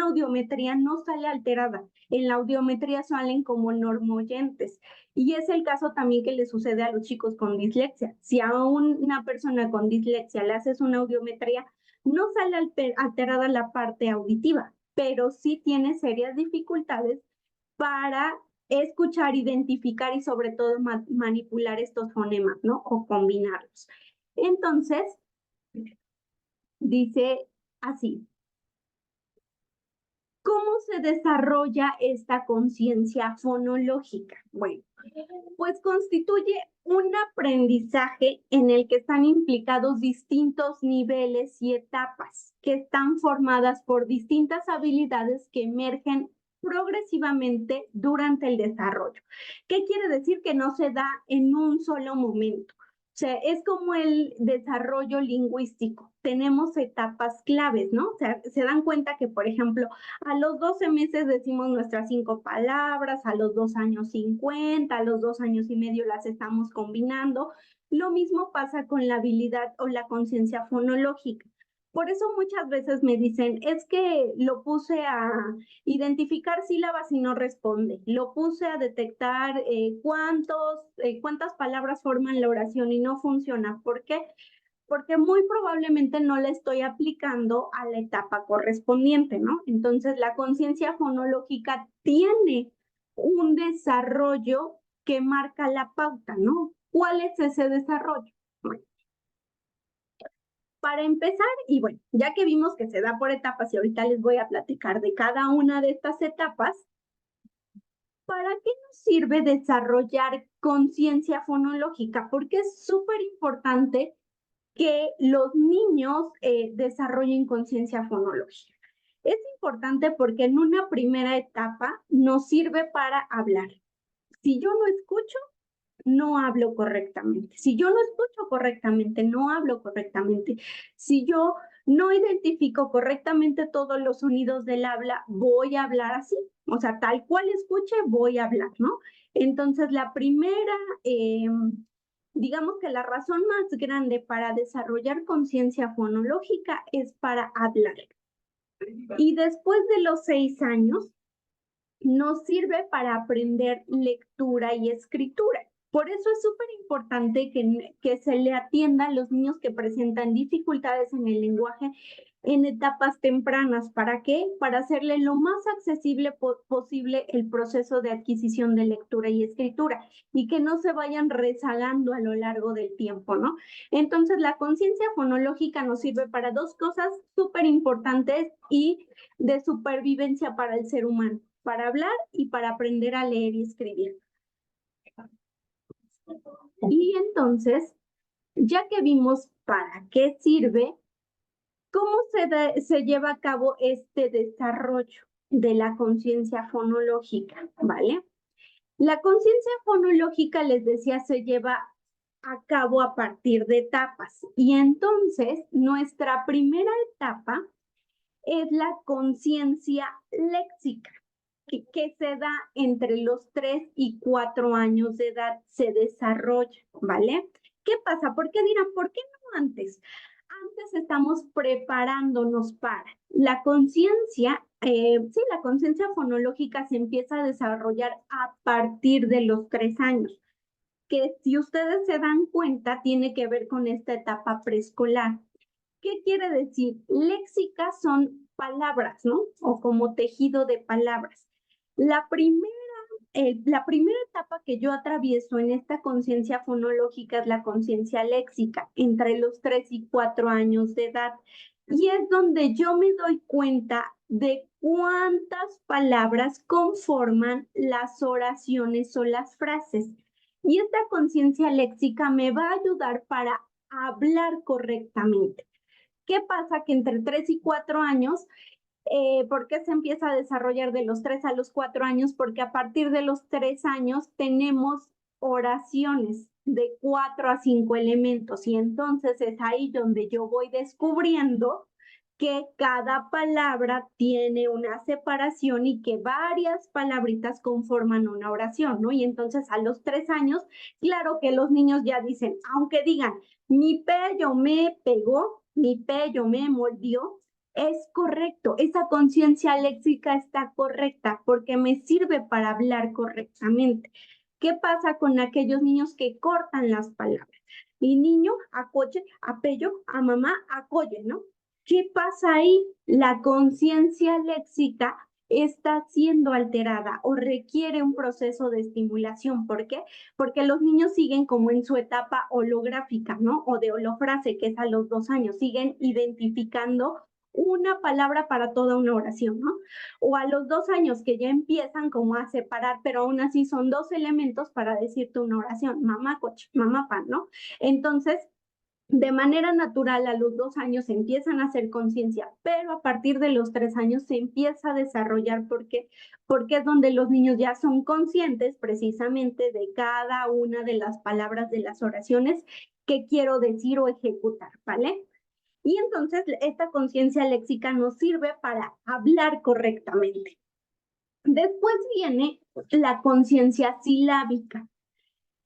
audiometría, no sale alterada. En la audiometría salen como normoyentes. Y es el caso también que le sucede a los chicos con dislexia. Si a una persona con dislexia le haces una audiometría, no sale alterada la parte auditiva, pero sí tiene serias dificultades para escuchar, identificar y sobre todo manipular estos fonemas, ¿no? O combinarlos. Entonces, dice así, ¿cómo se desarrolla esta conciencia fonológica? Bueno, pues constituye un aprendizaje en el que están implicados distintos niveles y etapas que están formadas por distintas habilidades que emergen progresivamente durante el desarrollo. ¿Qué quiere decir? Que no se da en un solo momento. O sea, es como el desarrollo lingüístico. Tenemos etapas claves, ¿no? O sea, se dan cuenta que, por ejemplo, a los 12 meses decimos nuestras 5 palabras, a los 2 años 50, a los 2 años y medio las estamos combinando. Lo mismo pasa con la habilidad o la conciencia fonológica. Por eso muchas veces me dicen, es que lo puse a identificar sílabas y no responde. Lo puse a detectar cuántas palabras forman la oración y no funciona. ¿Por qué? porque muy probablemente no la estoy aplicando a la etapa correspondiente, ¿no? Entonces, la conciencia fonológica tiene un desarrollo que marca la pauta, ¿no? ¿Cuál es ese desarrollo? Bueno, para empezar, y bueno, ya que vimos que se da por etapas y ahorita les voy a platicar de cada una de estas etapas, ¿para qué nos sirve desarrollar conciencia fonológica? Porque es súper importante que los niños desarrollen conciencia fonológica. Es importante porque en una primera etapa nos sirve para hablar. Si yo no escucho, no hablo correctamente. Si yo no escucho correctamente, no hablo correctamente. Si yo no identifico correctamente todos los sonidos del habla, voy a hablar así. O sea, tal cual escuche, voy a hablar, ¿no? Entonces, la primera, digamos que la razón más grande para desarrollar conciencia fonológica es para hablar. Y después de los 6 años, nos sirve para aprender lectura y escritura. Por eso es súper importante que se le atienda a los niños que presentan dificultades en el lenguaje en etapas tempranas. ¿Para qué? Para hacerle lo más accesible posible el proceso de adquisición de lectura y escritura y que no se vayan rezagando a lo largo del tiempo, ¿no? Entonces, la conciencia fonológica nos sirve para dos cosas súper importantes y de supervivencia para el ser humano: para hablar y para aprender a leer y escribir. Y entonces, ya que vimos para qué sirve, ¿cómo se lleva a cabo este desarrollo de la conciencia fonológica? ¿Vale? La conciencia fonológica, les decía, se lleva a cabo a partir de etapas. Y entonces, nuestra primera etapa es la conciencia léxica, que se da entre los 3 y 4 años de edad, se desarrolla, ¿vale? ¿Qué pasa? ¿Por qué dirán, por qué no antes? Antes estamos preparándonos para la conciencia. Sí, la conciencia fonológica se empieza a desarrollar a partir de los 3 años, que si ustedes se dan cuenta, tiene que ver con esta etapa preescolar. ¿Qué quiere decir? Léxicas son palabras, ¿no? O como tejido de palabras. La primera etapa que yo atravieso en esta conciencia fonológica es la conciencia léxica, entre los 3 y 4 años de edad. Y es donde yo me doy cuenta de cuántas palabras conforman las oraciones o las frases. Y esta conciencia léxica me va a ayudar para hablar correctamente. ¿Qué pasa? Que entre 3 y 4 años, ¿por qué se empieza a desarrollar de los 3 a los 4 años? Porque a partir de los 3 años tenemos oraciones de 4 a 5 elementos y entonces es ahí donde yo voy descubriendo que cada palabra tiene una separación y que varias palabritas conforman una oración, ¿no? Y entonces a los 3 años, claro que los niños ya dicen, aunque digan, mi pello me pegó, mi pello me mordió, es correcto, esa conciencia léxica está correcta porque me sirve para hablar correctamente. ¿Qué pasa con aquellos niños que cortan las palabras? Y niño, a coche, a pello, a mamá, a colle, ¿no? ¿Qué pasa ahí? La conciencia léxica está siendo alterada o requiere un proceso de estimulación. ¿Por qué? Porque los niños siguen como en su etapa holográfica, ¿no? O de holofrase, que es a los 2 años, siguen identificando una palabra para toda una oración, ¿no? O a los 2 años que ya empiezan como a separar, pero aún así son 2 elementos para decirte una oración: mamá, coche, mamá, pan, ¿no? Entonces, de manera natural, a los 2 años se empiezan a hacer conciencia, pero a partir de los 3 años se empieza a desarrollar porque es donde los niños ya son conscientes precisamente de cada una de las palabras de las oraciones que quiero decir o ejecutar, ¿vale? Y entonces esta conciencia léxica nos sirve para hablar correctamente. Después viene la conciencia silábica,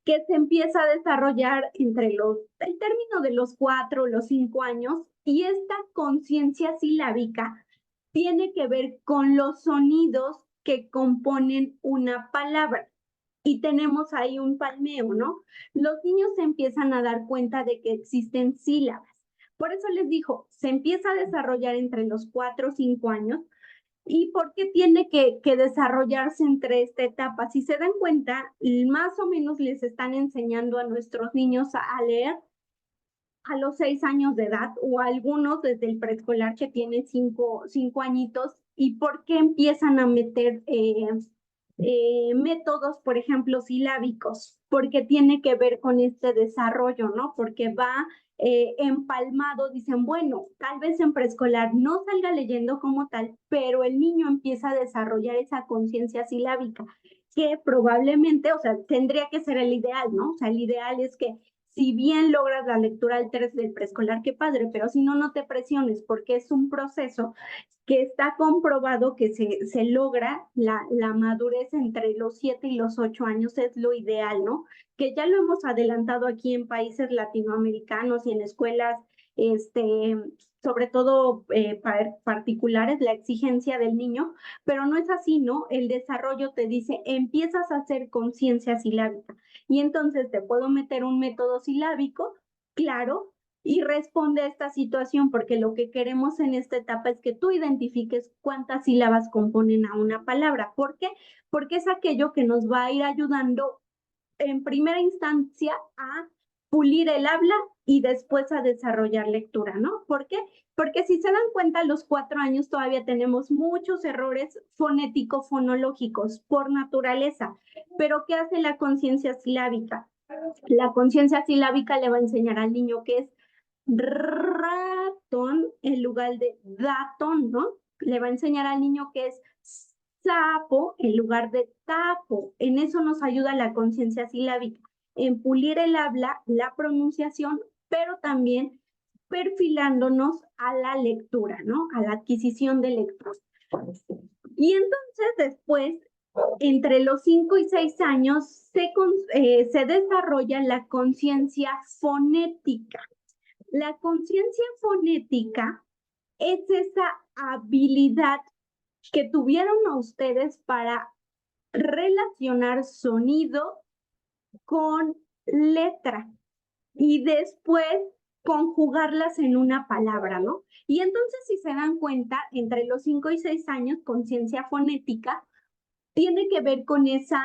que se empieza a desarrollar entre el término de los 4 o los 5 años, y esta conciencia silábica tiene que ver con los sonidos que componen una palabra. Y tenemos ahí un palmeo, ¿no? Los niños se empiezan a dar cuenta de que existen sílabas. Por eso les dijo, se empieza a desarrollar entre los 4 o 5 años. ¿Y por qué tiene que desarrollarse entre esta etapa? Si se dan cuenta, más o menos les están enseñando a nuestros niños a leer a los 6 años de edad o algunos desde el preescolar que tienen 5 añitos. ¿Y por qué empiezan a meter métodos, por ejemplo, silábicos? Porque tiene que ver con este desarrollo, ¿no? Porque va empalmado, dicen, bueno, tal vez en preescolar no salga leyendo como tal, pero el niño empieza a desarrollar esa conciencia silábica, que probablemente, o sea, tendría que ser el ideal, ¿no? O sea, el ideal es que si bien logras la lectura al 3 del preescolar, qué padre, pero si no, no te presiones, porque es un proceso que está comprobado que se logra la madurez entre los 7 y los 8 años, es lo ideal, ¿no? Que ya lo hemos adelantado aquí en países latinoamericanos y en escuelas, sobre todo particulares, la exigencia del niño, pero no es así, ¿no? El desarrollo te dice, empiezas a hacer conciencia silábica y entonces te puedo meter un método silábico, claro, y responde a esta situación, porque lo que queremos en esta etapa es que tú identifiques cuántas sílabas componen a una palabra. ¿Por qué? Porque es aquello que nos va a ir ayudando en primera instancia a pulir el habla y después a desarrollar lectura, ¿no? ¿Por qué? Porque si se dan cuenta, a los 4 años todavía tenemos muchos errores fonético-fonológicos por naturaleza. Pero ¿qué hace la conciencia silábica? La conciencia silábica le va a enseñar al niño que es ratón en lugar de datón, ¿no? Le va a enseñar al niño que es sapo en lugar de tapo. En eso nos ayuda la conciencia silábica, en pulir el habla, la pronunciación, pero también perfilándonos a la lectura, ¿no? A la adquisición de lectura. Y entonces después, entre los 5 y 6 años, se desarrolla la conciencia fonética. La conciencia fonética es esa habilidad que tuvieron ustedes para relacionar sonido con letra y después conjugarlas en una palabra, ¿no? Y entonces, si se dan cuenta, entre los 5 y 6 años, conciencia fonética tiene que ver con esa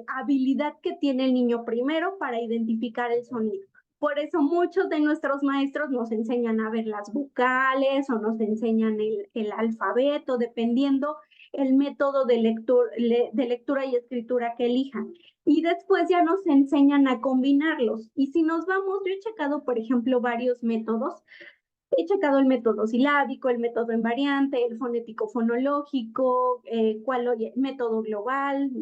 habilidad que tiene el niño primero para identificar el sonido. Por eso muchos de nuestros maestros nos enseñan a ver las vocales o nos enseñan el alfabeto, dependiendo el método de lectura y escritura que elijan. Y después ya nos enseñan a combinarlos. Y si nos vamos, yo he checado, por ejemplo, varios métodos. He checado el método silábico, el método invariante, el fonético fonológico, método global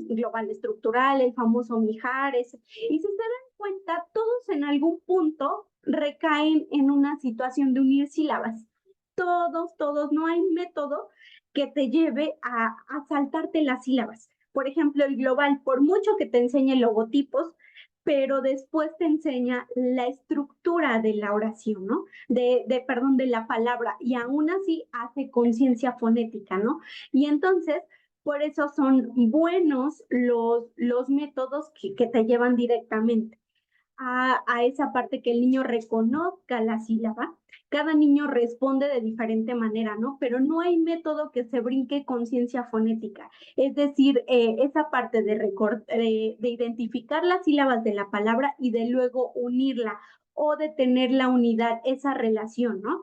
estructural, el famoso Mijares. Y si se dan cuenta, todos en algún punto recaen en una situación de unir sílabas. Todos, no hay método que te lleve a saltarte las sílabas. Por ejemplo, el global, por mucho que te enseñe logotipos, pero después te enseña la estructura de la oración, ¿no? Perdón, de la palabra, y aún así hace conciencia fonética, ¿no? Y entonces, por eso son buenos los métodos que te llevan directamente a esa parte que el niño reconozca la sílaba. Cada niño responde de diferente manera, ¿no? Pero no hay método que se brinque conciencia fonética. Es decir, esa parte de identificar las sílabas de la palabra y de luego unirla o de tener la unidad, esa relación, ¿no?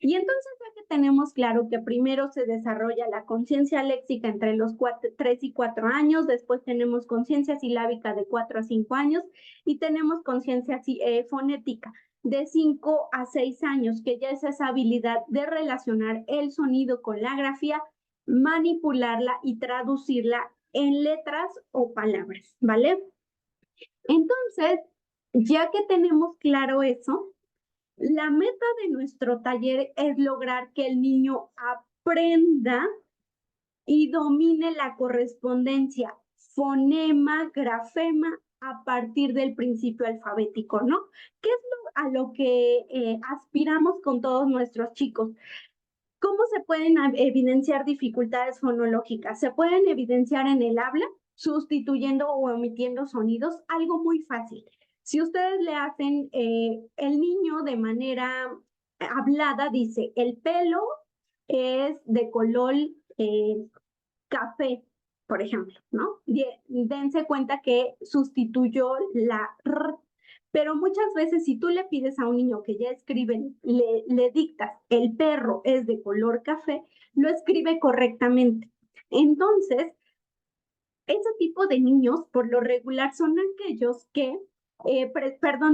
Y entonces ya que tenemos claro que primero se desarrolla la conciencia léxica entre los 3 y 4 años, después tenemos conciencia silábica de 4 a 5 años y tenemos conciencia fonética de 5 a 6 años, que ya es esa habilidad de relacionar el sonido con la grafía, manipularla y traducirla en letras o palabras, ¿vale? Entonces, ya que tenemos claro eso, la meta de nuestro taller es lograr que el niño aprenda y domine la correspondencia fonema-grafema a partir del principio alfabético, ¿no? ¿Qué es a lo que aspiramos con todos nuestros chicos? ¿Cómo se pueden evidenciar dificultades fonológicas? Se pueden evidenciar en el habla, sustituyendo o omitiendo sonidos, algo muy fácil. Si ustedes le hacen el niño de manera hablada dice, el pelo es de color café, por ejemplo, ¿no? Dense cuenta que sustituyó la R, pero muchas veces si tú le pides a un niño que ya escribe, le dictas, el perro es de color café, lo escribe correctamente. Entonces, ese tipo de niños, por lo regular, son aquellos que,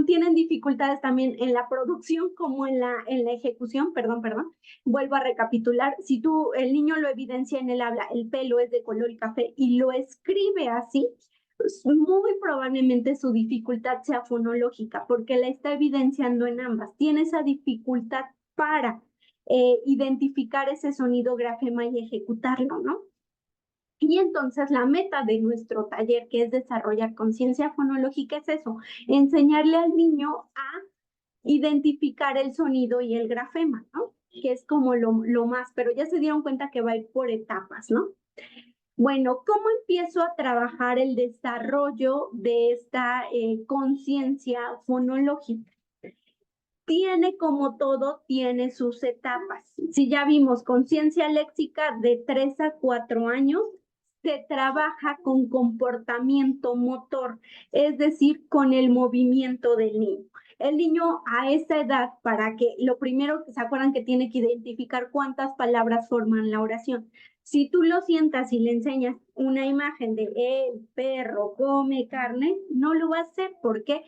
tienen dificultades también en la producción como en la ejecución, vuelvo a recapitular, si el niño lo evidencia en el habla, el pelo es de color café y lo escribe así, pues muy probablemente su dificultad sea fonológica, porque la está evidenciando en ambas, tiene esa dificultad para identificar ese sonido grafema y ejecutarlo, ¿no? Y entonces la meta de nuestro taller, que es desarrollar conciencia fonológica, es eso, enseñarle al niño a identificar el sonido y el grafema, ¿no? Que es como lo más, pero ya se dieron cuenta que va a ir por etapas, ¿no? Bueno, ¿cómo empiezo a trabajar el desarrollo de esta conciencia fonológica? Tiene como todo, tiene sus etapas. Si ya vimos conciencia léxica de 3 a 4 años, se trabaja con comportamiento motor, es decir, con el movimiento del niño. El niño a esa edad, para que lo primero que se acuerdan que tiene que identificar cuántas palabras forman la oración. Si tú lo sientas y le enseñas una imagen de el perro come carne, no lo va a hacer. ¿Por qué?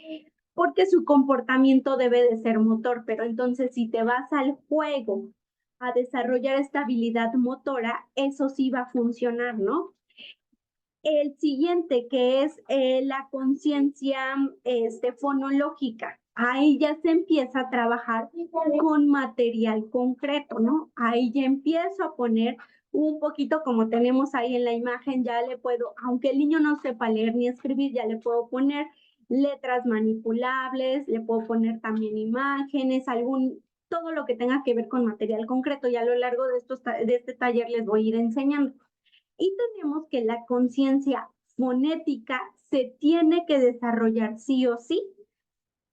Porque su comportamiento debe de ser motor, pero entonces si te vas al juego a desarrollar esta habilidad motora, eso sí va a funcionar, ¿no? El siguiente, que es la conciencia fonológica, ahí ya se empieza a trabajar con material concreto, ¿no? Ahí ya empiezo a poner un poquito como tenemos ahí en la imagen, ya le puedo, aunque el niño no sepa leer ni escribir, ya le puedo poner letras manipulables, le puedo poner también imágenes, todo lo que tenga que ver con material concreto, y a lo largo de este taller les voy a ir enseñando. Y tenemos que la conciencia fonética se tiene que desarrollar sí o sí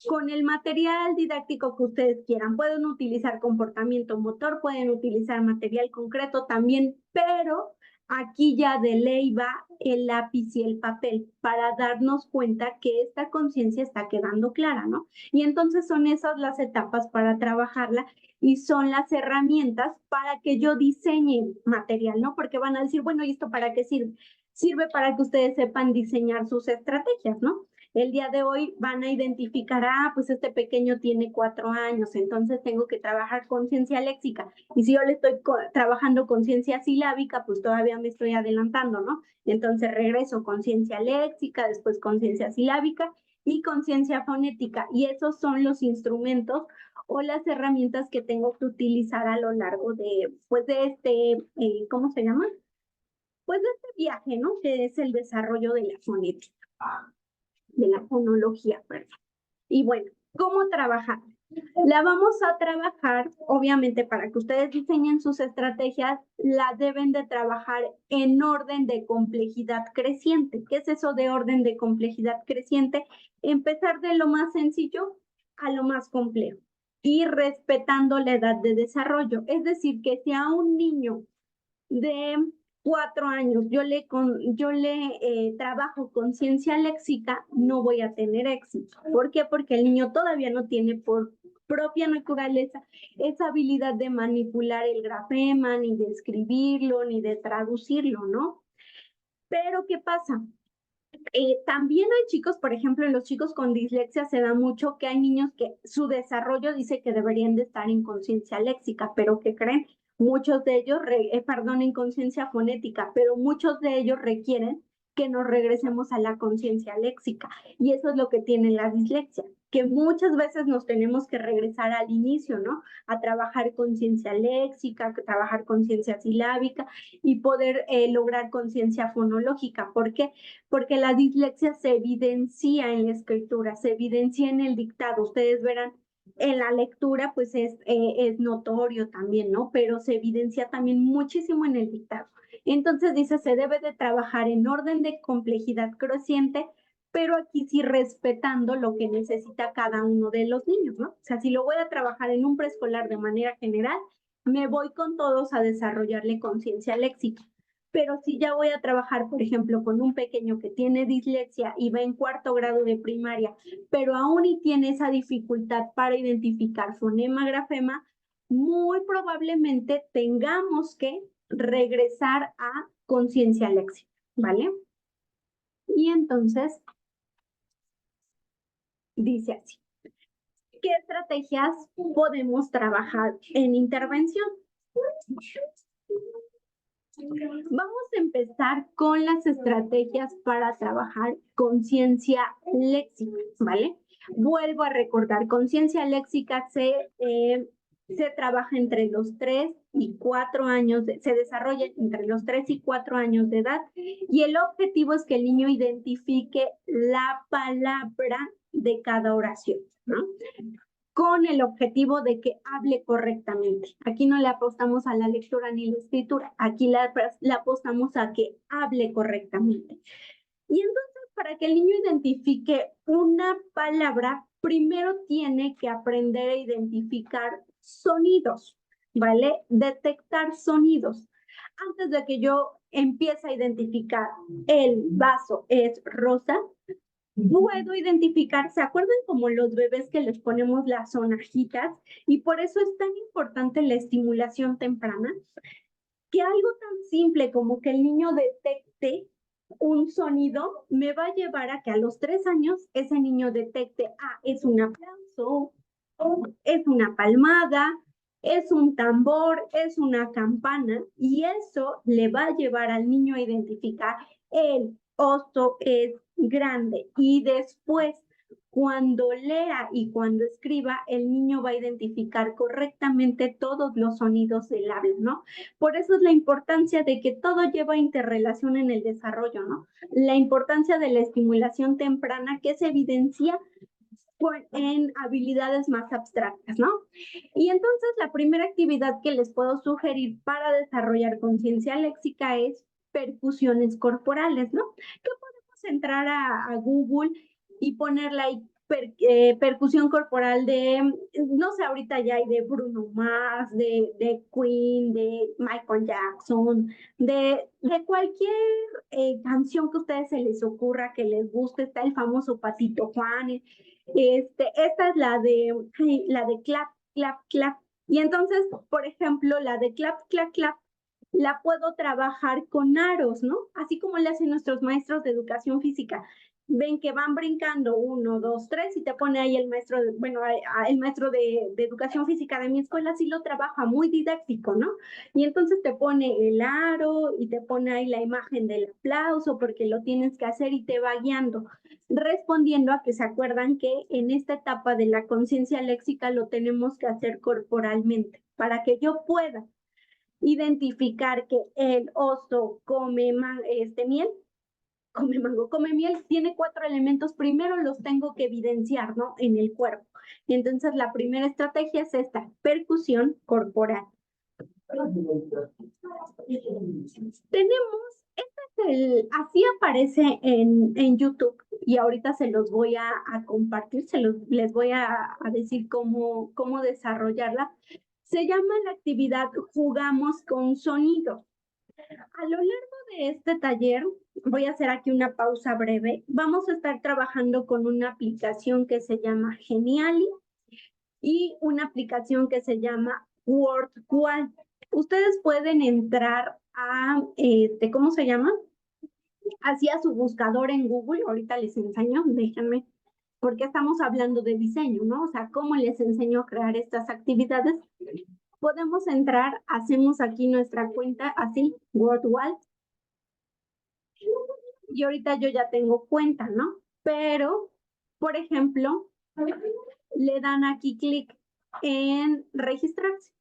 con el material didáctico que ustedes quieran. Pueden utilizar comportamiento motor, pueden utilizar material concreto también, pero aquí ya de ley va el lápiz y el papel para darnos cuenta que esta conciencia está quedando clara, ¿no? Y entonces son esas las etapas para trabajarla y son las herramientas para que yo diseñe material, ¿no? Porque van a decir, bueno, ¿y esto para qué sirve? Sirve para que ustedes sepan diseñar sus estrategias, ¿no? El día de hoy van a identificar, pues este pequeño tiene 4 años, entonces tengo que trabajar conciencia léxica. Y si yo le estoy trabajando conciencia silábica, pues todavía me estoy adelantando, ¿no? Entonces regreso conciencia léxica, después conciencia silábica y conciencia fonética. Y esos son los instrumentos o las herramientas que tengo que utilizar a lo largo de, pues de este, ¿cómo se llama? Pues de este viaje, ¿no? Que es el desarrollo de la fonética, de la fonología, perdón. Y bueno, ¿cómo trabajar? La vamos a trabajar, obviamente, para que ustedes diseñen sus estrategias, la deben de trabajar en orden de complejidad creciente. ¿Qué es eso de orden de complejidad creciente? Empezar de lo más sencillo a lo más complejo y respetando la edad de desarrollo. Es decir, que si a un niño de 4 años yo le trabajo conciencia léxica, no voy a tener éxito. ¿Por qué? Porque el niño todavía no tiene por propia naturaleza esa habilidad de manipular el grafema, ni de escribirlo, ni de traducirlo, ¿no? Pero ¿qué pasa? También hay chicos, por ejemplo, en los chicos con dislexia se da mucho que hay niños que su desarrollo dice que deberían de estar en conciencia léxica, pero ¿qué creen? Muchos de ellos, en conciencia fonética, pero muchos de ellos requieren que nos regresemos a la conciencia léxica. Y eso es lo que tiene la dislexia, que muchas veces nos tenemos que regresar al inicio, ¿no? A trabajar conciencia léxica, a trabajar conciencia silábica y poder lograr conciencia fonológica. ¿Por qué? Porque la dislexia se evidencia en la escritura, se evidencia en el dictado. Ustedes verán, en la lectura pues es notorio también, ¿no? Pero se evidencia también muchísimo en el dictado. Entonces dice, se debe de trabajar en orden de complejidad creciente pero aquí sí respetando lo que necesita cada uno de los niños, ¿no? O sea, si lo voy a trabajar en un preescolar de manera general, me voy con todos a desarrollarle conciencia léxica. Pero si ya voy a trabajar, por ejemplo, con un pequeño que tiene dislexia y va en 4º grado de primaria, pero aún y tiene esa dificultad para identificar fonema, grafema, muy probablemente tengamos que regresar a conciencia léxica, ¿vale? Y entonces dice así: ¿qué estrategias podemos trabajar en intervención? Vamos a empezar con las estrategias para trabajar conciencia léxica, ¿vale? Vuelvo a recordar, conciencia léxica se trabaja entre los 3 y 4 años, se desarrolla entre los 3 y 4 años de edad, y el objetivo es que el niño identifique la palabra de cada oración, ¿no? Con el objetivo de que hable correctamente. Aquí no le apostamos a la lectura ni la escritura, aquí le apostamos a que hable correctamente. Y entonces, para que el niño identifique una palabra, primero tiene que aprender a identificar sonidos, ¿vale? Detectar sonidos. Antes de que yo empiece a identificar el vaso es rosa, puedo identificar, ¿se acuerdan como los bebés que les ponemos las sonajitas? Y por eso es tan importante la estimulación temprana, que algo tan simple como que el niño detecte un sonido me va a llevar a que a los 3 años ese niño detecte, es un aplauso, es una palmada, es un tambor, es una campana, y eso le va a llevar al niño a identificar el oso es grande. Y después, cuando lea y cuando escriba, el niño va a identificar correctamente todos los sonidos del habla, ¿no? Por eso es la importancia de que todo lleva interrelación en el desarrollo, ¿no? La importancia de la estimulación temprana que se evidencia en habilidades más abstractas, ¿no? Y entonces la primera actividad que les puedo sugerir para desarrollar conciencia léxica es percusiones corporales, ¿no? Que podemos entrar a Google y ponerle ahí percusión corporal de, no sé, ahorita ya hay de Bruno Mars, de Queen, de Michael Jackson, de cualquier canción que a ustedes se les ocurra, que les guste. Está el famoso Patito Juan. Esta es la de clap, clap, clap. Y entonces, por ejemplo, la de clap, clap, clap, la puedo trabajar con aros, ¿no? Así como le hacen nuestros maestros de educación física. Ven que van brincando 1, 2, 3 y te pone ahí el maestro, el maestro de educación física de mi escuela sí lo trabaja, muy didáctico, ¿no? Y entonces te pone el aro y te pone ahí la imagen del aplauso porque lo tienes que hacer y te va guiando, respondiendo a que se acuerdan que en esta etapa de la conciencia léxica lo tenemos que hacer corporalmente para que yo pueda identificar que el oso come miel, come mango, come miel, tiene 4 elementos. Primero los tengo que evidenciar, ¿no? En el cuerpo. Y entonces la primera estrategia es esta, percusión corporal. Tenemos, así aparece en YouTube, y ahorita se los voy a compartir, les voy a decir cómo desarrollarla. Se llama la actividad Jugamos con Sonido. A lo largo de este taller, voy a hacer aquí una pausa breve. Vamos a estar trabajando con una aplicación que se llama Geniali y una aplicación que se llama WordWall. Ustedes pueden entrar a, ¿cómo se llama? Hacia su buscador en Google. Ahorita les enseño, déjenme, porque estamos hablando de diseño, ¿no? O sea, ¿cómo les enseño a crear estas actividades? Podemos entrar, hacemos aquí nuestra cuenta, así, WordWall. Y ahorita yo ya tengo cuenta, ¿no? Pero, por ejemplo, le dan aquí clic en registrarse.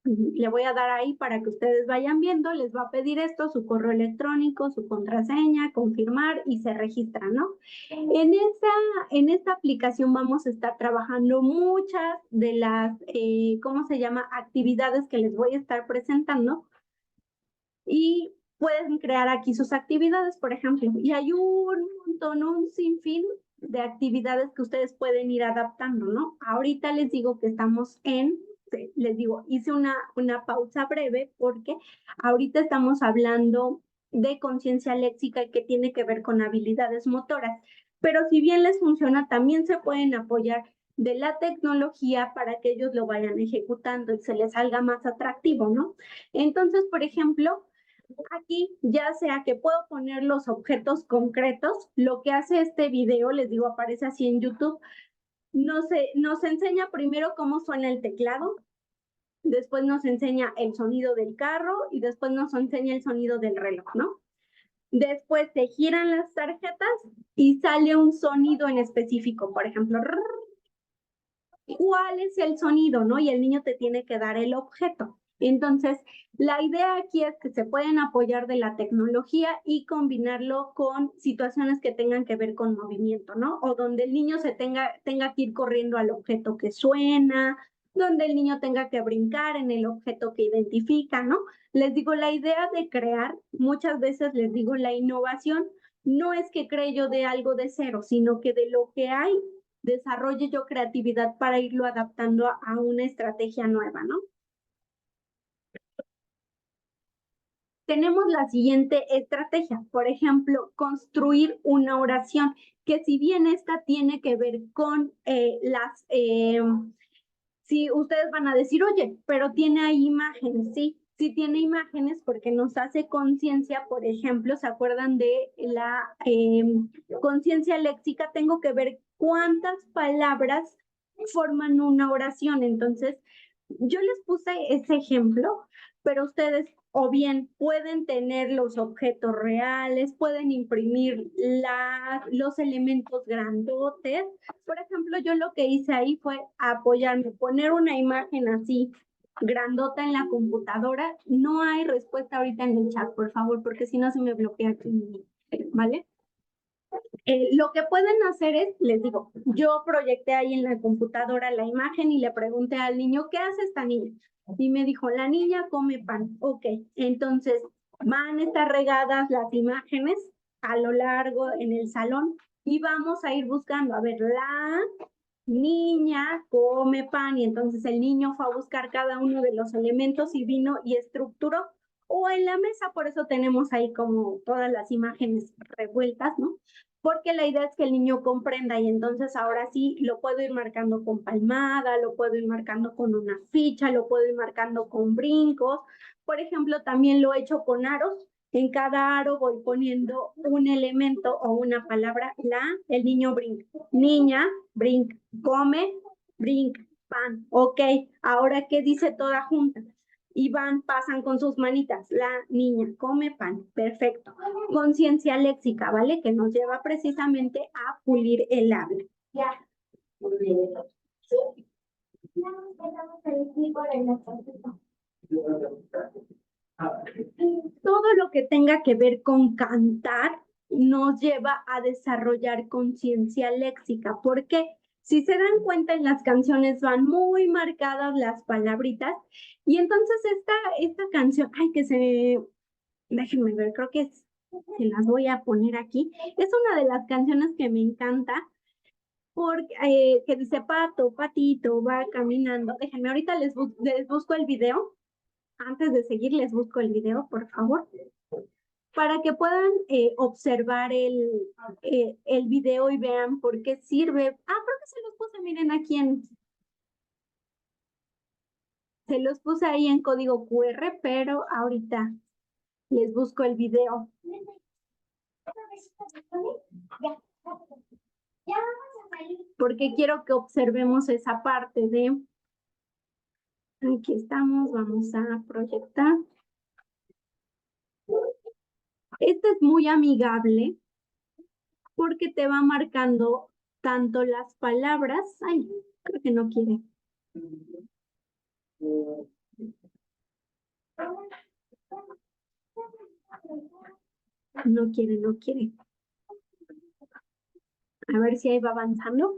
Le voy a dar ahí para que ustedes vayan viendo. Les va a pedir esto, su correo electrónico, su contraseña, confirmar y se registra, ¿no? En esta aplicación vamos a estar trabajando muchas de las, ¿cómo se llama? Actividades que les voy a estar presentando. Y pueden crear aquí sus actividades, por ejemplo. Y hay un montón montón, un sinfín de actividades que ustedes pueden ir adaptando, ¿no? Ahorita les digo que estamos les digo, hice una pausa breve porque ahorita estamos hablando de conciencia léxica y que tiene que ver con habilidades motoras. Pero si bien les funciona, también se pueden apoyar de la tecnología para que ellos lo vayan ejecutando y se les salga más atractivo, ¿no? Entonces, por ejemplo, aquí ya sea que puedo poner los objetos concretos, lo que hace este video, les digo, aparece así en YouTube, nos enseña primero cómo suena el teclado, después nos enseña el sonido del carro y después nos enseña el sonido del reloj, ¿no? Después se giran las tarjetas y sale un sonido en específico, por ejemplo, ¿cuál es el sonido, no? Y el niño te tiene que dar el objeto. Entonces, la idea aquí es que se pueden apoyar de la tecnología y combinarlo con situaciones que tengan que ver con movimiento, ¿no? O donde el niño tenga que ir corriendo al objeto que suena, donde el niño tenga que brincar en el objeto que identifica, ¿no? Les digo, la idea de crear, muchas veces les digo, la innovación no es que cree yo de algo de cero, sino que de lo que hay desarrolle yo creatividad para irlo adaptando a una estrategia nueva, ¿no? Tenemos la siguiente estrategia, por ejemplo, construir una oración, que si bien esta tiene que ver con si ustedes van a decir, oye, pero tiene ahí imágenes, sí tiene imágenes porque nos hace conciencia, por ejemplo, ¿se acuerdan de la conciencia léxica? Tengo que ver cuántas palabras forman una oración. Entonces, yo les puse ese ejemplo, pero ustedes o bien pueden tener los objetos reales, pueden imprimir los elementos grandotes. Por ejemplo, yo lo que hice ahí fue apoyarme, poner una imagen así grandota en la computadora. No hay respuesta ahorita en el chat, por favor, porque si no se me bloquea aquí, ¿vale? Lo que pueden hacer es, les digo, yo proyecté ahí en la computadora la imagen y le pregunté al niño, ¿qué hace esta niña? Y me dijo, la niña come pan. Ok, entonces van a estar regadas las imágenes a lo largo en el salón y vamos a ir buscando, a ver, la niña come pan, y entonces el niño fue a buscar cada uno de los elementos y vino y estructuró. O en la mesa, por eso tenemos ahí como todas las imágenes revueltas, ¿no? Porque la idea es que el niño comprenda y entonces ahora sí lo puedo ir marcando con palmada, lo puedo ir marcando con una ficha, lo puedo ir marcando con brincos. Por ejemplo, también lo he hecho con aros. En cada aro voy poniendo un elemento o una palabra. El niño brinca. Niña, brinca. Come, brinca. Pan. Ok, ahora ¿qué dice toda junta? Y pasan con sus manitas. La niña come pan. Perfecto. Conciencia léxica, ¿vale? Que nos lleva precisamente a pulir el habla. Ya. Todo lo que tenga que ver con cantar nos lleva a desarrollar conciencia léxica. ¿Por qué? Si se dan cuenta, en las canciones van muy marcadas las palabritas y entonces esta canción, déjenme ver, creo que se las voy a poner aquí. Es una de las canciones que me encanta porque que dice pato, patito, va caminando. Déjenme, ahorita les busco el video. Antes de seguir, les busco el video, por favor, para que puedan observar el video y vean por qué sirve. Creo que se los puse, miren, se los puse ahí en código QR, pero ahorita les busco el video. Porque quiero que observemos esa parte de... Aquí estamos, vamos a proyectar. Este es muy amigable porque te va marcando tanto las palabras. Ay, creo que no quiere. No quiere. A ver si ahí va avanzando.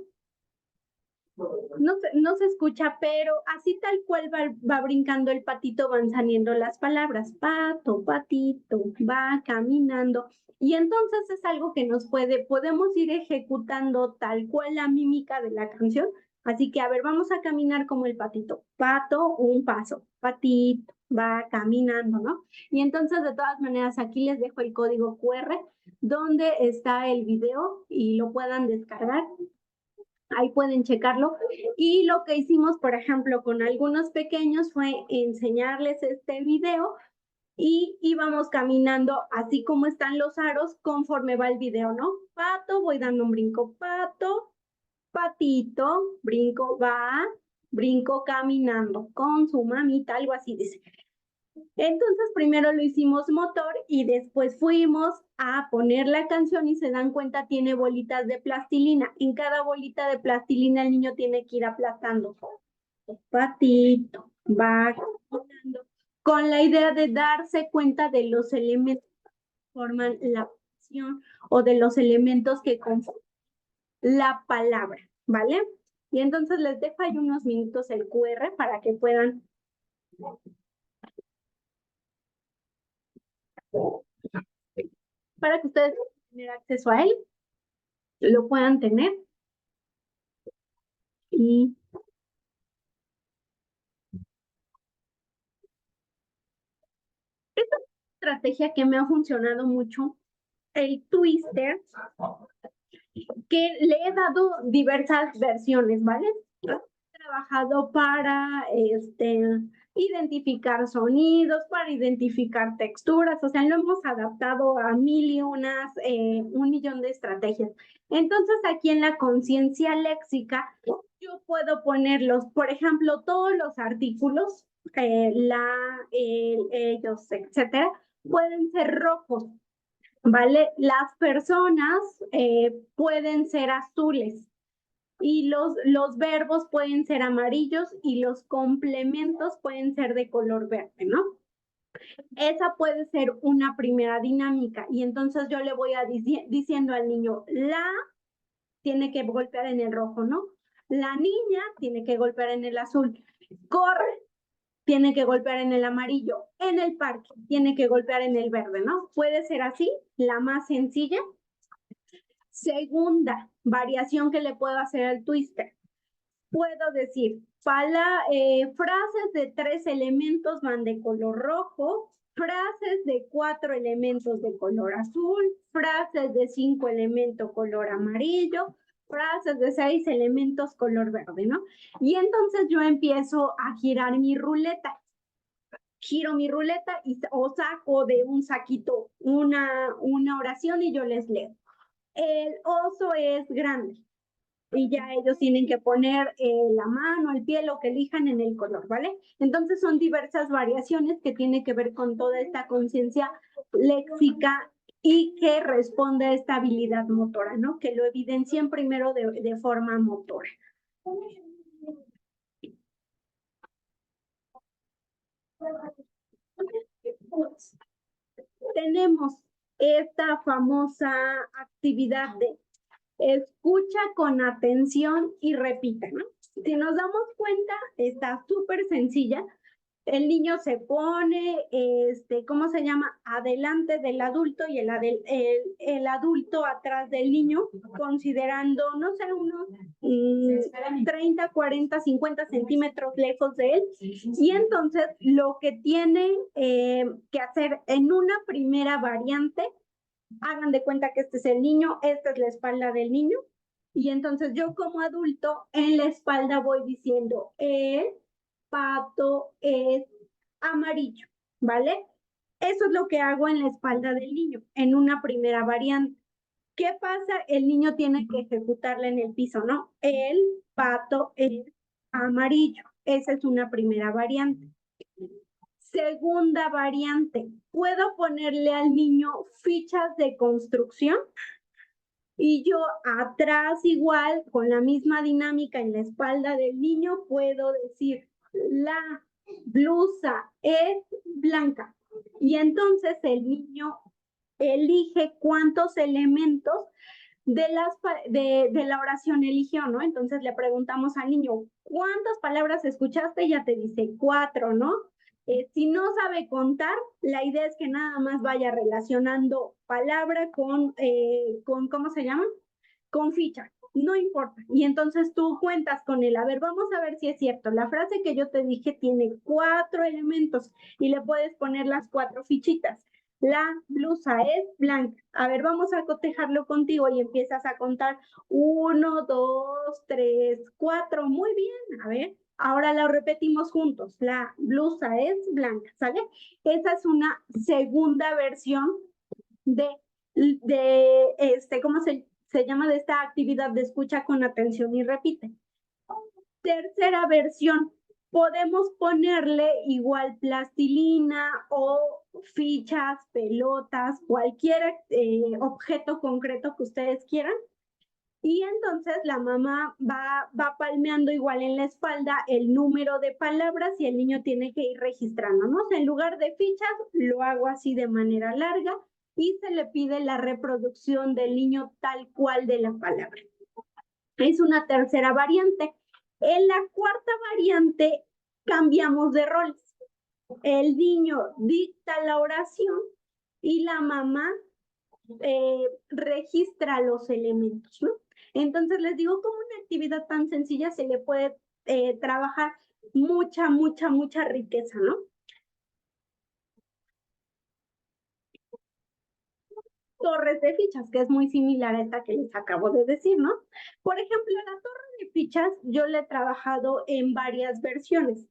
No se escucha, pero así tal cual va brincando el patito, van saliendo las palabras. Pato, patito, va caminando. Y entonces es algo que podemos ir ejecutando tal cual la mímica de la canción. Así que, a ver, vamos a caminar como el patito. Pato, un paso. Patito, va caminando, ¿no? Y entonces, de todas maneras, aquí les dejo el código QR donde está el video y lo puedan descargar. Ahí pueden checarlo. Y lo que hicimos, por ejemplo, con algunos pequeños fue enseñarles este video y íbamos caminando así como están los aros conforme va el video, ¿no? Pato, voy dando un brinco, pato, patito, brinco, va, brinco caminando con su mamita, algo así dice. Entonces primero lo hicimos motor y después fuimos a poner la canción y se dan cuenta tiene bolitas de plastilina. En cada bolita de plastilina el niño tiene que ir aplastando. Patito, va caminando, con la idea de darse cuenta de los elementos que forman la canción o de los elementos que conforman la palabra, ¿vale? Y entonces les dejo ahí unos minutos el QR para que puedan ustedes puedan tener acceso a él, lo puedan tener. Y esta estrategia que me ha funcionado mucho, el twister, que le he dado diversas versiones, ¿vale? He trabajado para identificar sonidos, para identificar texturas, o sea, lo hemos adaptado a mil y un millón de estrategias. Entonces, aquí en la conciencia léxica, yo puedo ponerlos, por ejemplo, todos los artículos, ellos, etcétera, pueden ser rojos, ¿vale? Las personas pueden ser azules y los verbos pueden ser amarillos y los complementos pueden ser de color verde, ¿no? Esa puede ser una primera dinámica y entonces yo le voy diciendo al niño, la tiene que golpear en el rojo, ¿no? La niña tiene que golpear en el azul. Corre, tiene que golpear en el amarillo. En el parque, tiene que golpear en el verde, ¿no? Puede ser así, la más sencilla. Segunda variación que le puedo hacer al twister. Puedo decir, frases de 3 elementos van de color rojo, frases de 4 elementos de color azul, frases de 5 elementos color amarillo, frases de 6 elementos color verde, ¿no? Y entonces yo empiezo a girar mi ruleta. Giro mi ruleta o saco de un saquito una oración y yo les leo. El oso es grande y ya ellos tienen que poner la mano, el pie, lo que elijan en el color, ¿vale? Entonces son diversas variaciones que tienen que ver con toda esta conciencia léxica y que responde a esta habilidad motora, ¿no? Que lo evidencien primero de forma motora. Tenemos esta famosa actividad de escucha con atención y repita, ¿no? Si nos damos cuenta, está súper sencilla. El niño se pone, ¿cómo se llama? Adelante del adulto y el adulto atrás del niño, considerando, no sé, unos 30, 40, 50 centímetros lejos de él. Y entonces lo que tiene que hacer en una primera variante, hagan de cuenta que este es el niño, esta es la espalda del niño, y entonces yo como adulto en la espalda voy diciendo, el pato es amarillo, ¿vale? Eso es lo que hago en la espalda del niño, en una primera variante. ¿Qué pasa? El niño tiene que ejecutarla en el piso, ¿no? El pato es amarillo. Esa es una primera variante. Segunda variante, puedo ponerle al niño fichas de construcción y yo atrás igual, con la misma dinámica en la espalda del niño, puedo decir, la blusa es blanca. Y entonces el niño elige cuántos elementos de la oración eligió, ¿no? Entonces le preguntamos al niño, ¿cuántas palabras escuchaste? Ya te dice 4, ¿no? Si no sabe contar, la idea es que nada más vaya relacionando palabra con ¿cómo se llama? Con ficha, no importa. Y entonces tú cuentas con él. A ver, vamos a ver si es cierto. La frase que yo te dije tiene 4 elementos y le puedes poner las 4 fichitas. La blusa es blanca. A ver, vamos a cotejarlo contigo y empiezas a contar 1, 2, 3, 4. Muy bien, a ver. Ahora lo repetimos juntos. La blusa es blanca, ¿sale? Esa es una segunda versión de ¿cómo se llama? De esta actividad de escucha con atención y repite. Tercera versión, podemos ponerle igual plastilina o fichas, pelotas, cualquier objeto concreto que ustedes quieran. Y entonces la mamá va palmeando igual en la espalda el número de palabras y el niño tiene que ir registrando, ¿no? En lugar de fichas, lo hago así de manera larga y se le pide la reproducción del niño tal cual de la palabra. Es una tercera variante. En la cuarta variante cambiamos de roles. El niño dicta la oración y la mamá registra los elementos, ¿no? Entonces les digo, como una actividad tan sencilla se le puede trabajar mucha riqueza, ¿no? Torres de fichas, que es muy similar a esta que les acabo de decir, ¿no? Por ejemplo, la torre de fichas yo la he trabajado en varias versiones.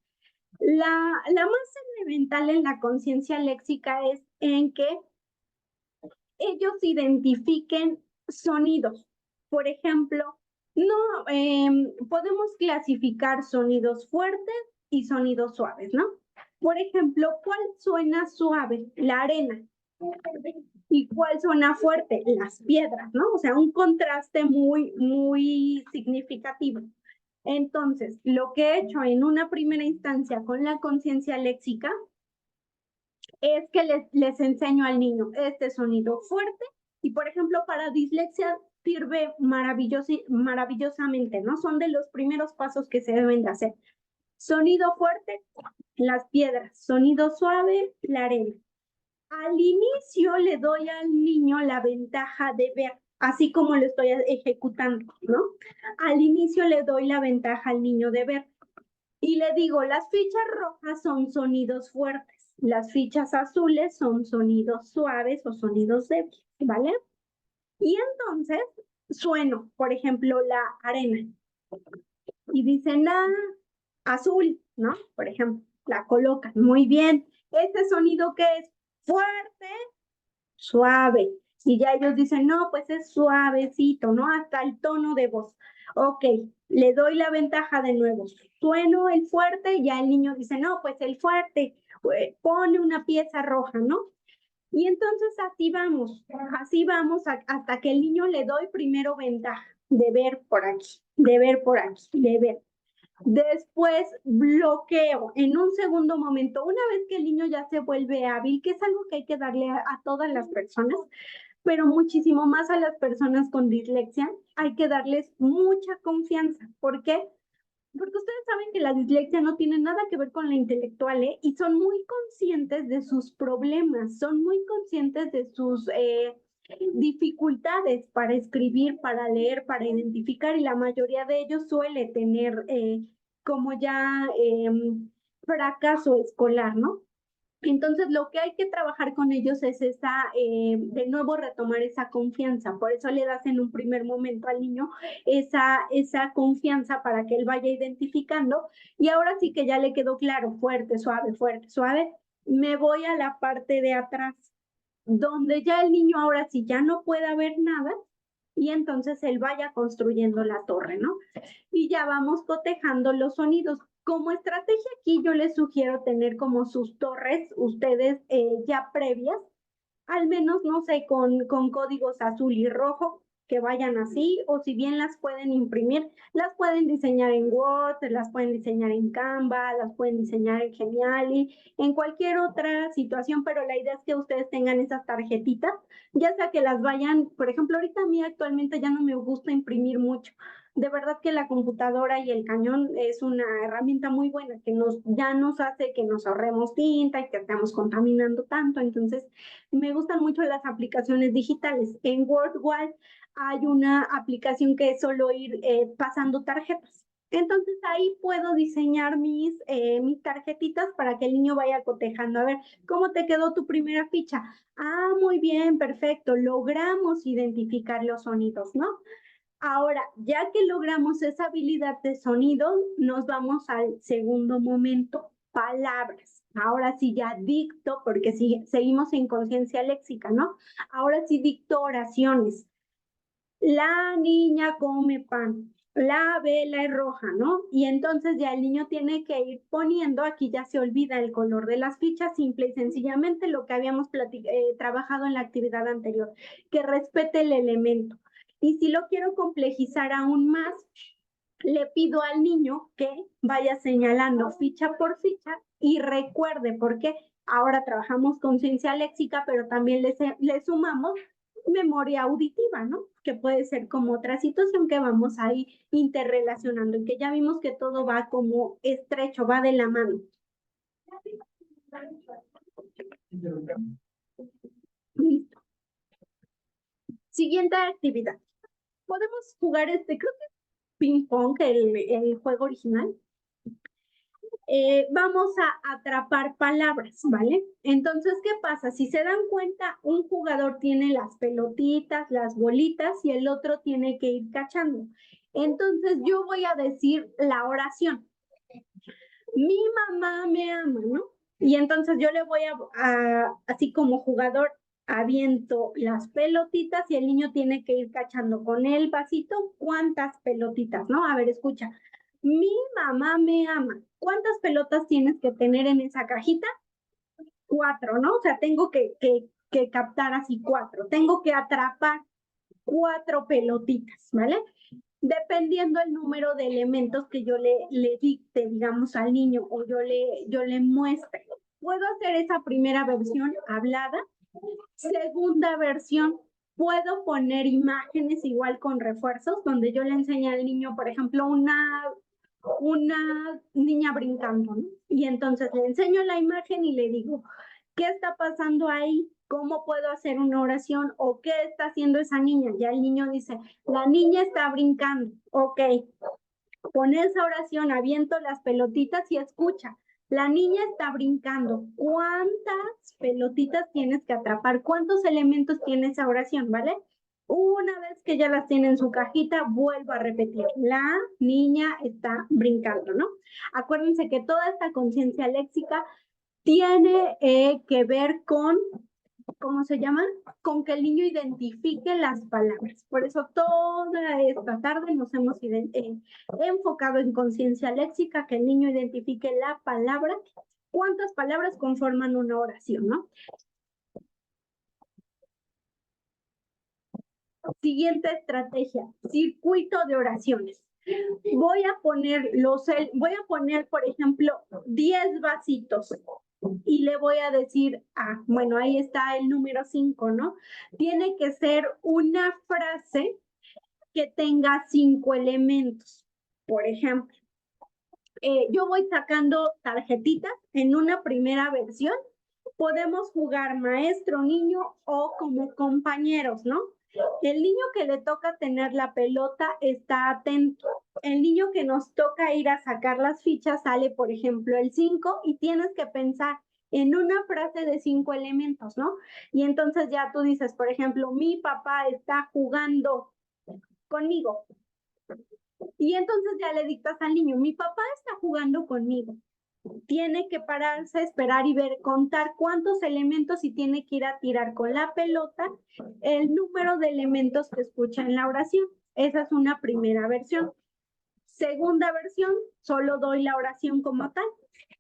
La más elemental en la conciencia léxica es en que ellos identifiquen sonidos. Por ejemplo, no podemos clasificar sonidos fuertes y sonidos suaves, ¿no? Por ejemplo, ¿cuál suena suave? La arena. ¿Y cuál suena fuerte? Las piedras, ¿no? O sea, un contraste muy significativo. Entonces, lo que he hecho en una primera instancia con la conciencia léxica es que les enseño al niño este sonido fuerte y, por ejemplo, para dislexia sirve maravillosamente, ¿no? Son de los primeros pasos que se deben de hacer. Sonido fuerte, las piedras. Sonido suave, la arena. Al inicio le doy al niño la ventaja de ver, así como lo estoy ejecutando, ¿no? Al inicio le doy la ventaja al niño de ver. Y le digo, las fichas rojas son sonidos fuertes, las fichas azules son sonidos suaves o sonidos débiles, ¿vale? Y entonces sueno, por ejemplo, la arena. Y dicen, azul, ¿no? Por ejemplo, la colocan. Muy bien. ¿Este sonido qué es? Fuerte, suave. Y ya ellos dicen, no, pues es suavecito, ¿no? Hasta el tono de voz. Ok, le doy la ventaja de nuevo. Sueno el fuerte y ya el niño dice, no, pues el fuerte, pone una pieza roja, ¿no? Y entonces así vamos hasta que el niño le doy primero ventaja de ver por aquí, de ver por aquí, de ver. Después bloqueo en un segundo momento, una vez que el niño ya se vuelve hábil, que es algo que hay que darle a todas las personas, pero muchísimo más a las personas con dislexia, hay que darles mucha confianza. ¿Por qué? Porque ustedes saben que la dislexia no tiene nada que ver con la intelectual, ¿eh? Y son muy conscientes de sus problemas, son muy conscientes de sus dificultades para escribir, para leer, para identificar, y la mayoría de ellos suele tener como ya fracaso escolar, ¿no? Entonces, lo que hay que trabajar con ellos es de nuevo retomar esa confianza. Por eso le das en un primer momento al niño esa confianza para que él vaya identificando. Y ahora sí que ya le quedó claro, fuerte, suave. Me voy a la parte de atrás, donde ya el niño ahora sí ya no pueda ver nada y entonces él vaya construyendo la torre, ¿no? Y ya vamos cotejando los sonidos. Como estrategia aquí yo les sugiero tener como sus torres ustedes ya previas, al menos, no sé, con códigos azul y rojo, que vayan así, o si bien las pueden imprimir, las pueden diseñar en Word, las pueden diseñar en Canva, las pueden diseñar en Geniali, en cualquier otra situación, pero la idea es que ustedes tengan esas tarjetitas, ya sea que las vayan, por ejemplo, ahorita a mí actualmente ya no me gusta imprimir mucho. De verdad que la computadora y el cañón es una herramienta muy buena que ya nos hace que nos ahorremos tinta y que estemos contaminando tanto. Entonces, me gustan mucho las aplicaciones digitales. En WordWall hay una aplicación que es solo ir pasando tarjetas. Entonces ahí puedo diseñar mis tarjetitas para que el niño vaya cotejando. A ver, ¿cómo te quedó tu primera ficha? Ah, muy bien, perfecto. Logramos identificar los sonidos, ¿no? Ahora, ya que logramos esa habilidad de sonido, nos vamos al segundo momento, palabras. Ahora sí ya dicto, porque seguimos en conciencia léxica, ¿no? Ahora sí dicto oraciones. La niña come pan, la vela es roja, ¿no? Y entonces ya el niño tiene que ir poniendo, aquí ya se olvida el color de las fichas, simple y sencillamente lo que habíamos trabajado en la actividad anterior, que respete el elemento. Y si lo quiero complejizar aún más, le pido al niño que vaya señalando ficha por ficha y recuerde, porque ahora trabajamos conciencia léxica, pero también le sumamos memoria auditiva, ¿no? Que puede ser como otra situación que vamos ahí interrelacionando y que ya vimos que todo va como estrecho, va de la mano. Listo. Siguiente actividad. Podemos jugar creo que es ping pong, el juego original. Vamos a atrapar palabras, ¿vale? Entonces, ¿qué pasa? Si se dan cuenta, un jugador tiene las pelotitas, las bolitas y el otro tiene que ir cachando. Entonces, yo voy a decir la oración. Mi mamá me ama, ¿no? Y entonces yo le voy así como jugador, aviento las pelotitas y el niño tiene que ir cachando con el vasito cuántas pelotitas, ¿no? A ver, escucha. Mi mamá me ama. ¿Cuántas pelotas tienes que tener en esa cajita? 4, ¿no? O sea, tengo que captar así 4. Tengo que atrapar 4 pelotitas, ¿vale? Dependiendo el número de elementos que yo le dicte, digamos, al niño o yo le muestre. Puedo hacer esa primera versión hablada. Segunda versión, puedo poner imágenes igual con refuerzos, donde yo le enseño al niño, por ejemplo, una niña brincando, ¿no? Y entonces le enseño la imagen y le digo, ¿qué está pasando ahí? ¿Cómo puedo hacer una oración? ¿O qué está haciendo esa niña? Ya el niño dice, la niña está brincando. Ok, con esa oración aviento las pelotitas y escucha. La niña está brincando. ¿Cuántas pelotitas tienes que atrapar? ¿Cuántos elementos tiene esa oración? ¿Vale? Una vez que ya las tiene en su cajita, vuelvo a repetir. La niña está brincando, ¿no? Acuérdense que toda esta conciencia léxica tiene que ver con, ¿cómo se llama? Con que el niño identifique las palabras. Por eso toda esta tarde nos hemos enfocado en conciencia léxica, que el niño identifique la palabra, cuántas palabras conforman una oración, ¿no? Siguiente estrategia, circuito de oraciones. Voy a poner, por ejemplo, 10 vasitos y le voy a decir, bueno, ahí está el número 5, ¿no? Tiene que ser una frase que tenga 5 elementos. Por ejemplo, yo voy sacando tarjetitas en una primera versión. Podemos jugar maestro, niño o como compañeros, ¿no? El niño que le toca tener la pelota está atento. El niño que nos toca ir a sacar las fichas sale, por ejemplo, el 5 y tienes que pensar en una frase de 5 elementos, ¿no? Y entonces ya tú dices, por ejemplo, mi papá está jugando conmigo. Y entonces ya le dictas al niño, mi papá está jugando conmigo. Tiene que pararse, esperar y ver, contar cuántos elementos y tiene que ir a tirar con la pelota el número de elementos que escucha en la oración. Esa es una primera versión. Segunda versión, solo doy la oración como tal.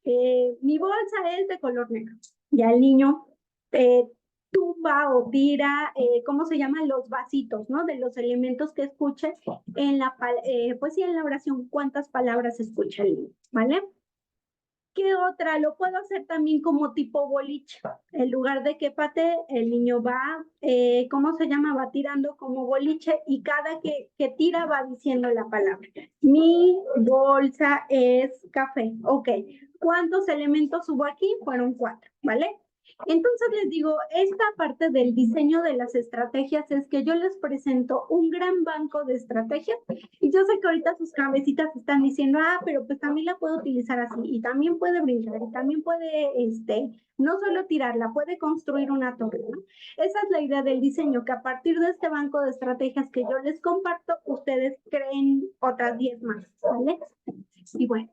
Mi bolsa es de color negro. Ya el niño tumba o tira, ¿cómo se llaman? Los vasitos, ¿no? De los elementos que escuche en la, pues sí, en la oración, cuántas palabras escucha el niño, ¿vale? ¿Qué otra? Lo puedo hacer también como tipo boliche. En lugar de que patee, el niño va, ¿cómo se llama? Va tirando como boliche y cada que tira va diciendo la palabra. Mi bolsa es café. Ok. ¿Cuántos elementos hubo aquí? Fueron 4, ¿vale? Entonces les digo, esta parte del diseño de las estrategias es que yo les presento un gran banco de estrategias y yo sé que ahorita sus cabecitas están diciendo, pero pues también la puedo utilizar así y también puede brincar y también puede, no solo tirarla, puede construir una torre, ¿no? Esa es la idea del diseño, que a partir de este banco de estrategias que yo les comparto, ustedes creen otras 10 más, ¿vale? Y bueno.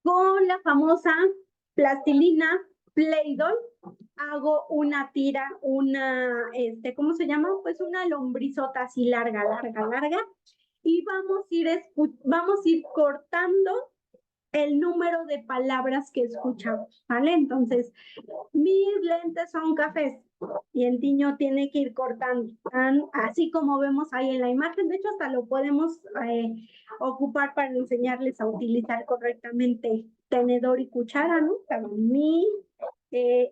Con la famosa plastilina Play-Doh hago una tira, ¿cómo se llama? Pues una lombrizota así larga, larga, larga. Y vamos a ir cortando el número de palabras que escuchamos, ¿vale? Entonces, mis lentes son cafés y el niño tiene que ir cortando, así como vemos ahí en la imagen. De hecho, hasta lo podemos ocupar para enseñarles a utilizar correctamente tenedor y cuchara, ¿no?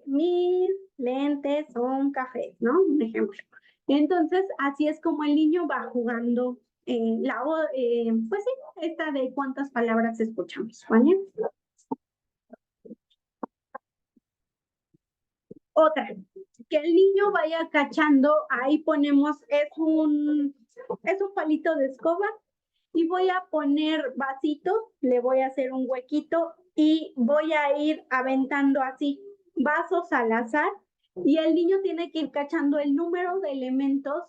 Mis lentes son cafés, ¿no? Un ejemplo. Entonces, así es como el niño va jugando pues sí, esta de cuántas palabras escuchamos, ¿vale? Otra, que el niño vaya cachando, ahí ponemos, es un palito de escoba y voy a poner vasito, le voy a hacer un huequito y voy a ir aventando así vasos al azar y el niño tiene que ir cachando el número de elementos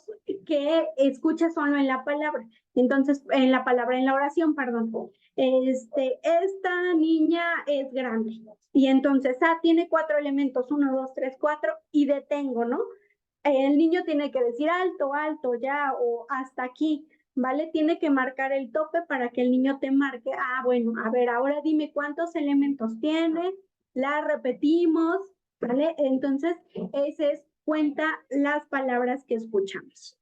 que escucha solo en la palabra. Entonces, en la oración, perdón. Esta niña es grande. Y entonces, tiene 4 elementos, 1, 2, 3, 4, y detengo, ¿no? El niño tiene que decir alto, alto, ya, o hasta aquí, ¿vale? Tiene que marcar el tope para que el niño te marque. Bueno, a ver, ahora dime cuántos elementos tiene, la repetimos, ¿vale? Entonces, ese es cuenta las palabras que escuchamos.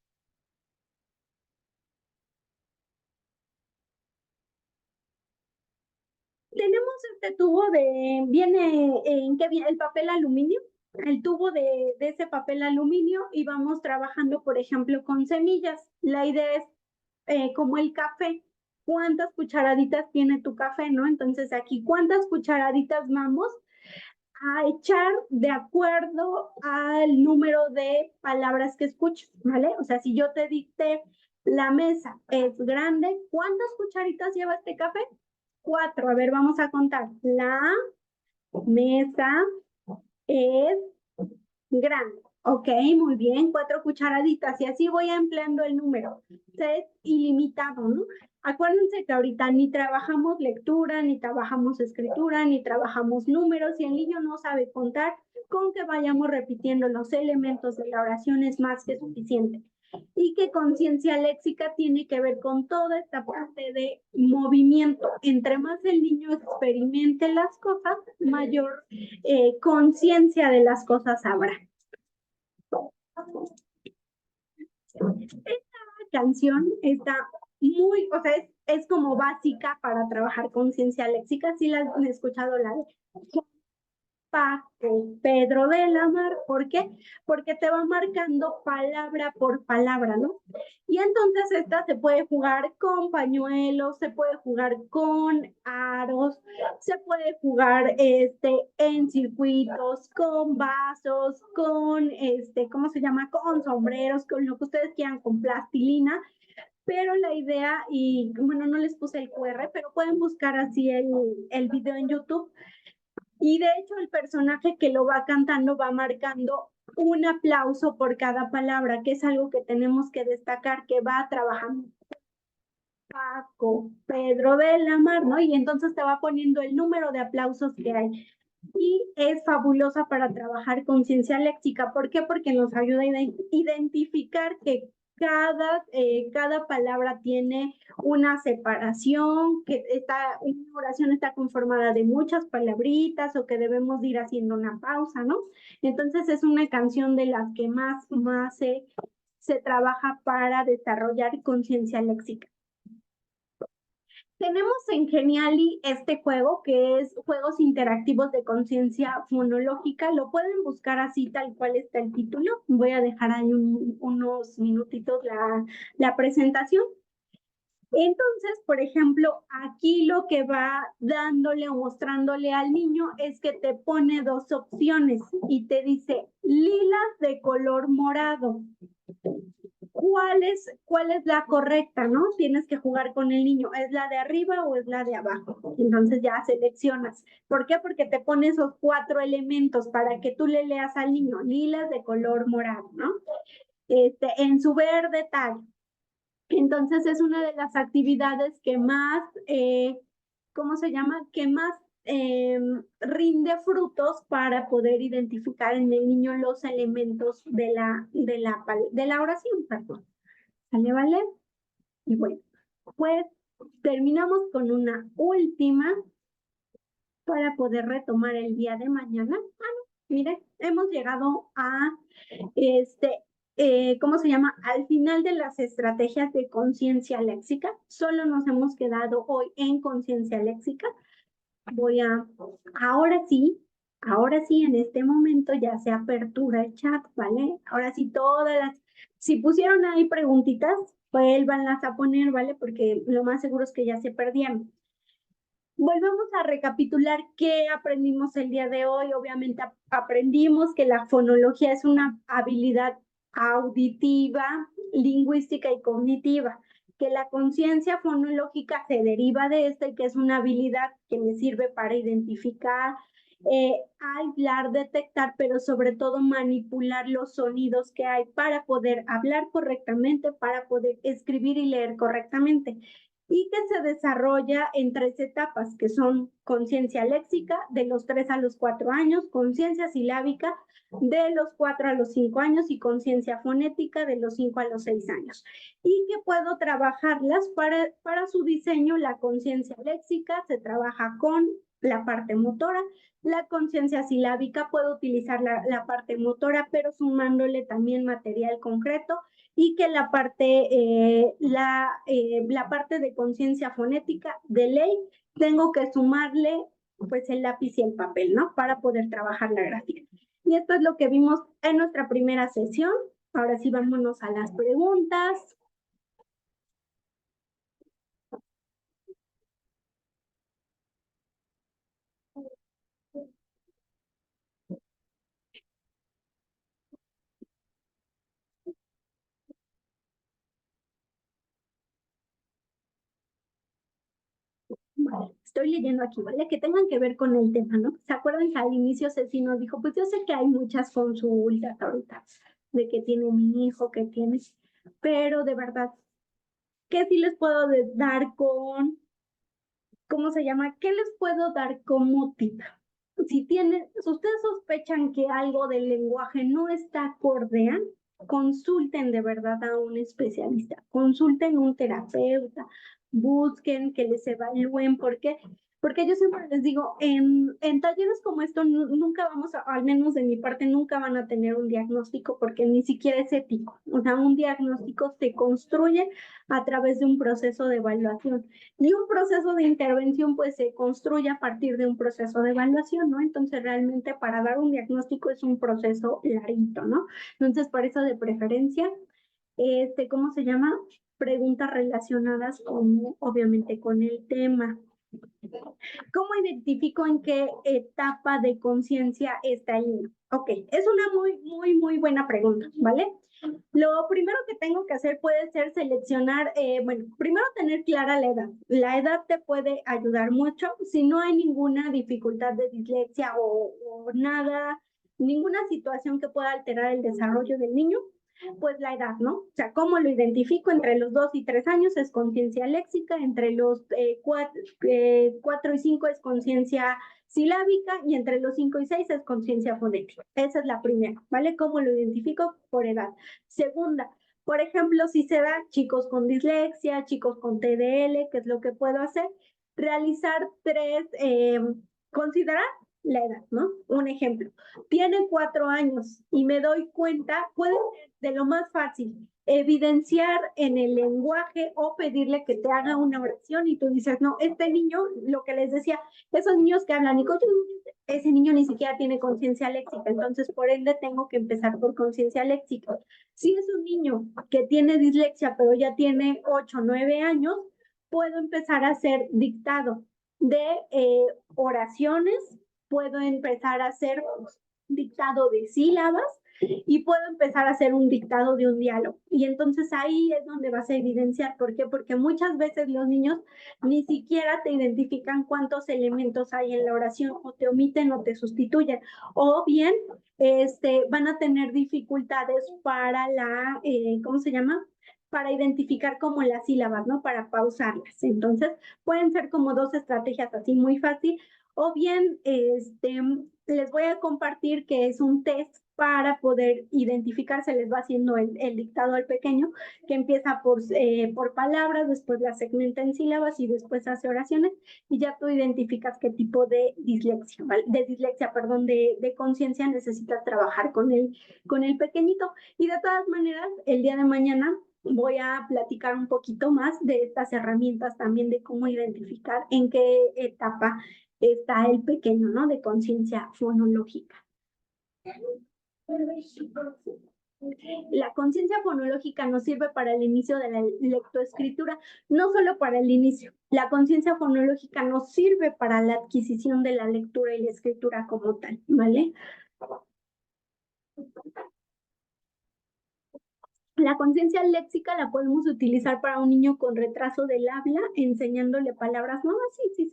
Tenemos este tubo viene en qué viene el papel aluminio, el tubo de ese papel aluminio y vamos trabajando, por ejemplo, con semillas. La idea es como el café, ¿cuántas cucharaditas tiene tu café, no? Entonces aquí, ¿cuántas cucharaditas vamos a echar de acuerdo al número de palabras que escucho, ¿vale? O sea, si yo te dicté la mesa es grande, ¿cuántas cucharitas lleva este café? 4. A ver, vamos a contar. La mesa es grande. Ok, muy bien, 4 cucharaditas y así voy ampliando el número. Es ilimitado, ¿no? Acuérdense que ahorita ni trabajamos lectura, ni trabajamos escritura, ni trabajamos números y el niño no sabe contar. Con que vayamos repitiendo los elementos de la oración es más que suficiente. Y que conciencia léxica tiene que ver con toda esta parte de movimiento. Entre más el niño experimente las cosas, mayor conciencia de las cosas habrá. Esta canción está muy, o sea, es como básica para trabajar conciencia léxica. Sí la han escuchado la de Paco, Pedro de la Mar. ¿Por qué? Porque te va marcando palabra por palabra, ¿no? Y entonces esta se puede jugar con pañuelos, se puede jugar con aros, se puede jugar en circuitos, con vasos, con ¿cómo se llama? Con sombreros, con lo que ustedes quieran, con plastilina. Pero la idea, y bueno, no les puse el QR, pero pueden buscar así el video en YouTube. Y de hecho el personaje que lo va cantando va marcando un aplauso por cada palabra, que es algo que tenemos que destacar, que va trabajando Paco, Pedro de la Mar, ¿no? Y entonces te va poniendo el número de aplausos que hay. Y es fabulosa para trabajar conciencia léxica. ¿Por qué? Porque nos ayuda a identificar que cada palabra tiene una separación, una oración está conformada de muchas palabritas o que debemos ir haciendo una pausa, ¿no? Entonces es una canción de las que más se trabaja para desarrollar conciencia léxica. Tenemos en Geniali este juego que es juegos interactivos de conciencia fonológica. Lo pueden buscar así tal cual está el título. Voy a dejar ahí unos minutitos la presentación. Entonces, por ejemplo, aquí lo que va dándole o mostrándole al niño es que te pone dos opciones y te dice lilas de color morado. ¿Cuál es la correcta, no? Tienes que jugar con el niño. ¿Es la de arriba o es la de abajo? Entonces ya seleccionas. ¿Por qué? Porque te pone esos 4 elementos para que tú le leas al niño. Lilas de color morado, ¿no? En su verde tal. Entonces es una de las actividades que más, ¿cómo se llama? Que más rinde frutos para poder identificar en el niño los elementos de la oración, perdón. ¿Sale, vale? Y bueno, pues terminamos con una última para poder retomar el día de mañana. No, miren, hemos llegado a ¿cómo se llama? Al final de las estrategias de conciencia léxica. Solo nos hemos quedado hoy en conciencia léxica. Ahora sí, en este momento ya se apertura el chat, ¿vale? Ahora sí, si pusieron ahí preguntitas, vuélvanlas a poner, ¿vale? Porque lo más seguro es que ya se perdieron. Volvemos a recapitular qué aprendimos el día de hoy. Obviamente aprendimos que la fonología es una habilidad auditiva, lingüística y cognitiva, que la conciencia fonológica se deriva de esta y que es una habilidad que me sirve para identificar, aislar, detectar, pero sobre todo manipular los sonidos que hay para poder hablar correctamente, para poder escribir y leer correctamente, y que se desarrolla en 3 etapas, que son conciencia léxica de los 3 a los 4 años, conciencia silábica de los 4 a los 5 años y conciencia fonética de los 5 a los 6 años. Y que puedo trabajarlas para su diseño. La conciencia léxica se trabaja con la parte motora, la conciencia silábica puedo utilizar la parte motora, pero sumándole también material concreto, y que la parte de conciencia fonética de ley tengo que sumarle pues el lápiz y el papel, ¿no? Para poder trabajar la gráfica. Y esto es lo que vimos en nuestra primera sesión. Ahora sí, vámonos a las preguntas. Vale, estoy leyendo aquí, ¿vale? Que tengan que ver con el tema, ¿no? ¿Se acuerdan que al inicio Ceci nos dijo, pues yo sé que hay muchas consultas ahorita de que tiene mi hijo, que tiene, pero de verdad, ¿qué sí les puedo dar ¿cómo se llama? ¿Qué les puedo dar como tip? Si ustedes sospechan que algo del lenguaje no está acorde, consulten de verdad a un especialista, consulten a un terapeuta, busquen que les evalúen, porque yo siempre les digo, en talleres como esto nunca vamos al menos de mi parte, nunca van a tener un diagnóstico porque ni siquiera es ético. O sea, un diagnóstico se construye a través de un proceso de evaluación. Y un proceso de intervención pues se construye a partir de un proceso de evaluación, ¿no? Entonces realmente para dar un diagnóstico es un proceso larguito, ¿no? Entonces por eso de preferencia, ¿cómo se llama? Preguntas relacionadas obviamente con el tema. ¿Cómo identifico en qué etapa de conciencia está el niño? Ok, es una muy buena pregunta, ¿vale? Lo primero que tengo que hacer puede ser seleccionar, bueno, primero tener clara la edad. La edad te puede ayudar mucho. Si no hay ninguna dificultad de dislexia o nada, ninguna situación que pueda alterar el desarrollo del niño, pues la edad, ¿no? O sea, ¿cómo lo identifico? Entre los 2 y 3 años es conciencia léxica, entre los 4 y 5 es conciencia silábica y entre los 5 y 6 es conciencia fonética. Esa es la primera, ¿vale? ¿Cómo lo identifico? Por edad. Segunda, Por ejemplo, si se da chicos con dislexia, chicos con TDL, ¿qué es lo que puedo hacer? Realizar considerar la edad, ¿no? Un ejemplo, tiene 4 años y me doy cuenta, puede ser de lo más fácil, evidenciar en el lenguaje o pedirle que te haga una oración y tú dices, no, este niño, lo que les decía, esos niños que hablan y ese niño ni siquiera tiene conciencia léxica, entonces por ende tengo que empezar por conciencia léxica. Si es un niño que tiene dislexia, pero ya tiene 8 o 9 años, puedo empezar a hacer dictado de oraciones, puedo empezar a hacer dictado de sílabas y puedo empezar a hacer un dictado de un diálogo. Y entonces ahí es donde vas a evidenciar. ¿Por qué? Porque muchas veces los niños ni siquiera te identifican cuántos elementos hay en la oración, o te omiten o te sustituyen. O bien van a tener dificultades para ¿cómo se llama? Para identificar como las sílabas, ¿no? Para pausarlas. Entonces, pueden ser como dos estrategias así muy fácil. O bien, les voy a compartir que es un test para poder identificar, se les va haciendo el dictado al pequeño, que empieza por palabras, después la segmenta en sílabas y después hace oraciones, y ya tú identificas qué tipo de dislexia, ¿vale? Perdón, de conciencia necesitas trabajar con el pequeñito. Y de todas maneras, el día de mañana voy a platicar un poquito más de estas herramientas también de cómo identificar en qué etapa está el pequeño, ¿no? De conciencia fonológica. La conciencia fonológica nos sirve para el inicio de la lectoescritura, no solo para el inicio. La conciencia fonológica nos sirve para la adquisición de la lectura y la escritura como tal, ¿vale? La conciencia léxica la podemos utilizar para un niño con retraso del habla, enseñándole palabras nuevas. Sí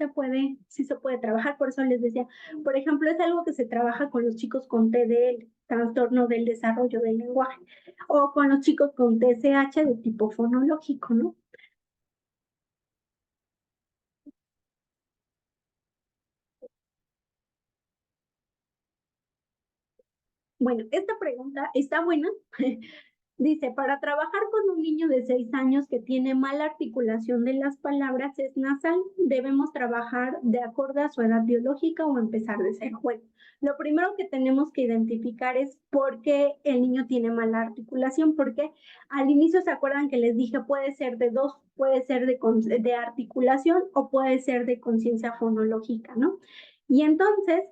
sí se puede trabajar. Por eso les decía, por ejemplo, es algo que se trabaja con los chicos con TDL, trastorno del desarrollo del lenguaje, o con los chicos con TSH de tipo fonológico, ¿no? Bueno, esta pregunta está buena. Dice, para trabajar con un niño de 6 años que tiene mala articulación de las palabras es nasal, debemos trabajar de acuerdo a su edad biológica o empezar de cero. Bueno, lo primero que tenemos que identificar es por qué el niño tiene mala articulación, porque al inicio se acuerdan que les dije puede ser de dos, puede ser de articulación o puede ser de conciencia fonológica, ¿no? Y entonces,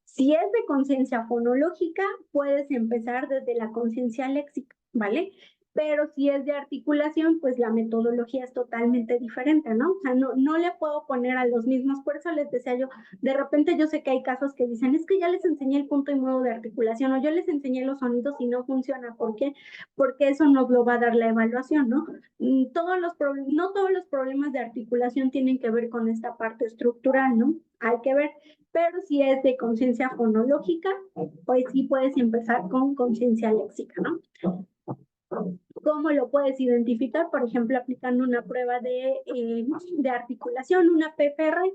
si es de conciencia fonológica, puedes empezar desde la conciencia léxica, ¿vale? Pero si es de articulación, pues la metodología es totalmente diferente, ¿no? O sea, no le puedo poner a los mismos, por eso les decía yo, de repente yo sé que hay casos que dicen, es que ya les enseñé el punto y modo de articulación, o yo les enseñé los sonidos y no funciona. ¿Por qué? Porque eso nos lo va a dar la evaluación, ¿no? No todos los problemas de articulación tienen que ver con esta parte estructural, ¿no? Hay que ver, pero si es de conciencia fonológica, pues sí puedes empezar con conciencia léxica, ¿no? ¿Cómo lo puedes identificar? Por ejemplo, aplicando una prueba de articulación, una PFR,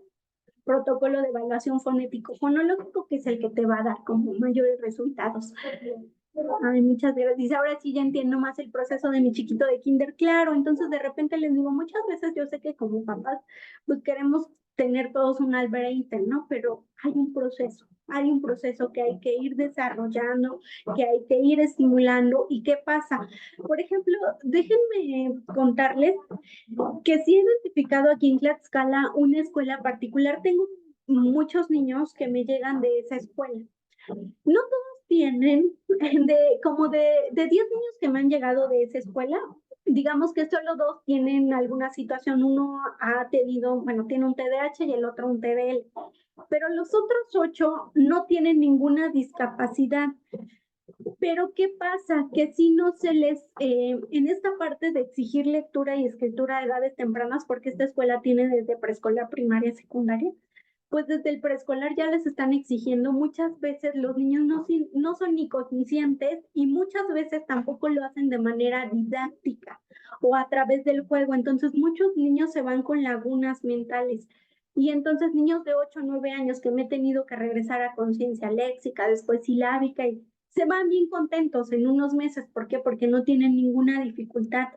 protocolo de evaluación fonético-fonológico, que es el que te va a dar como mayores resultados. Ay, muchas gracias. Dice, ahora sí ya entiendo más el proceso de mi chiquito de kinder. Claro, entonces de repente les digo, muchas veces yo sé que como papás, pues queremos tener todos un Albert Einstein, ¿no? Pero hay un proceso que hay que ir desarrollando, que hay que ir estimulando. ¿Y qué pasa? Por ejemplo, déjenme contarles que sí he identificado aquí en Tlaxcala una escuela particular. Tengo muchos niños que me llegan de esa escuela. No todos tienen, de 10 niños que me han llegado de esa escuela, digamos que solo 2 tienen alguna situación. Uno ha tenido, bueno, tiene un TDAH y el otro un TDL, pero los otros 8 no tienen ninguna discapacidad. Pero ¿qué pasa? Que si no se en esta parte de exigir lectura y escritura a edades tempranas, porque esta escuela tiene desde preescolar, primaria, secundaria, pues desde el preescolar ya les están exigiendo. Muchas veces los niños no son ni conscientes y muchas veces tampoco lo hacen de manera didáctica o a través del juego. Entonces muchos niños se van con lagunas mentales. Y entonces niños de 8 o 9 años que me he tenido que regresar a conciencia léxica, después silábica, y se van bien contentos en unos meses. ¿Por qué? Porque no tienen ninguna dificultad.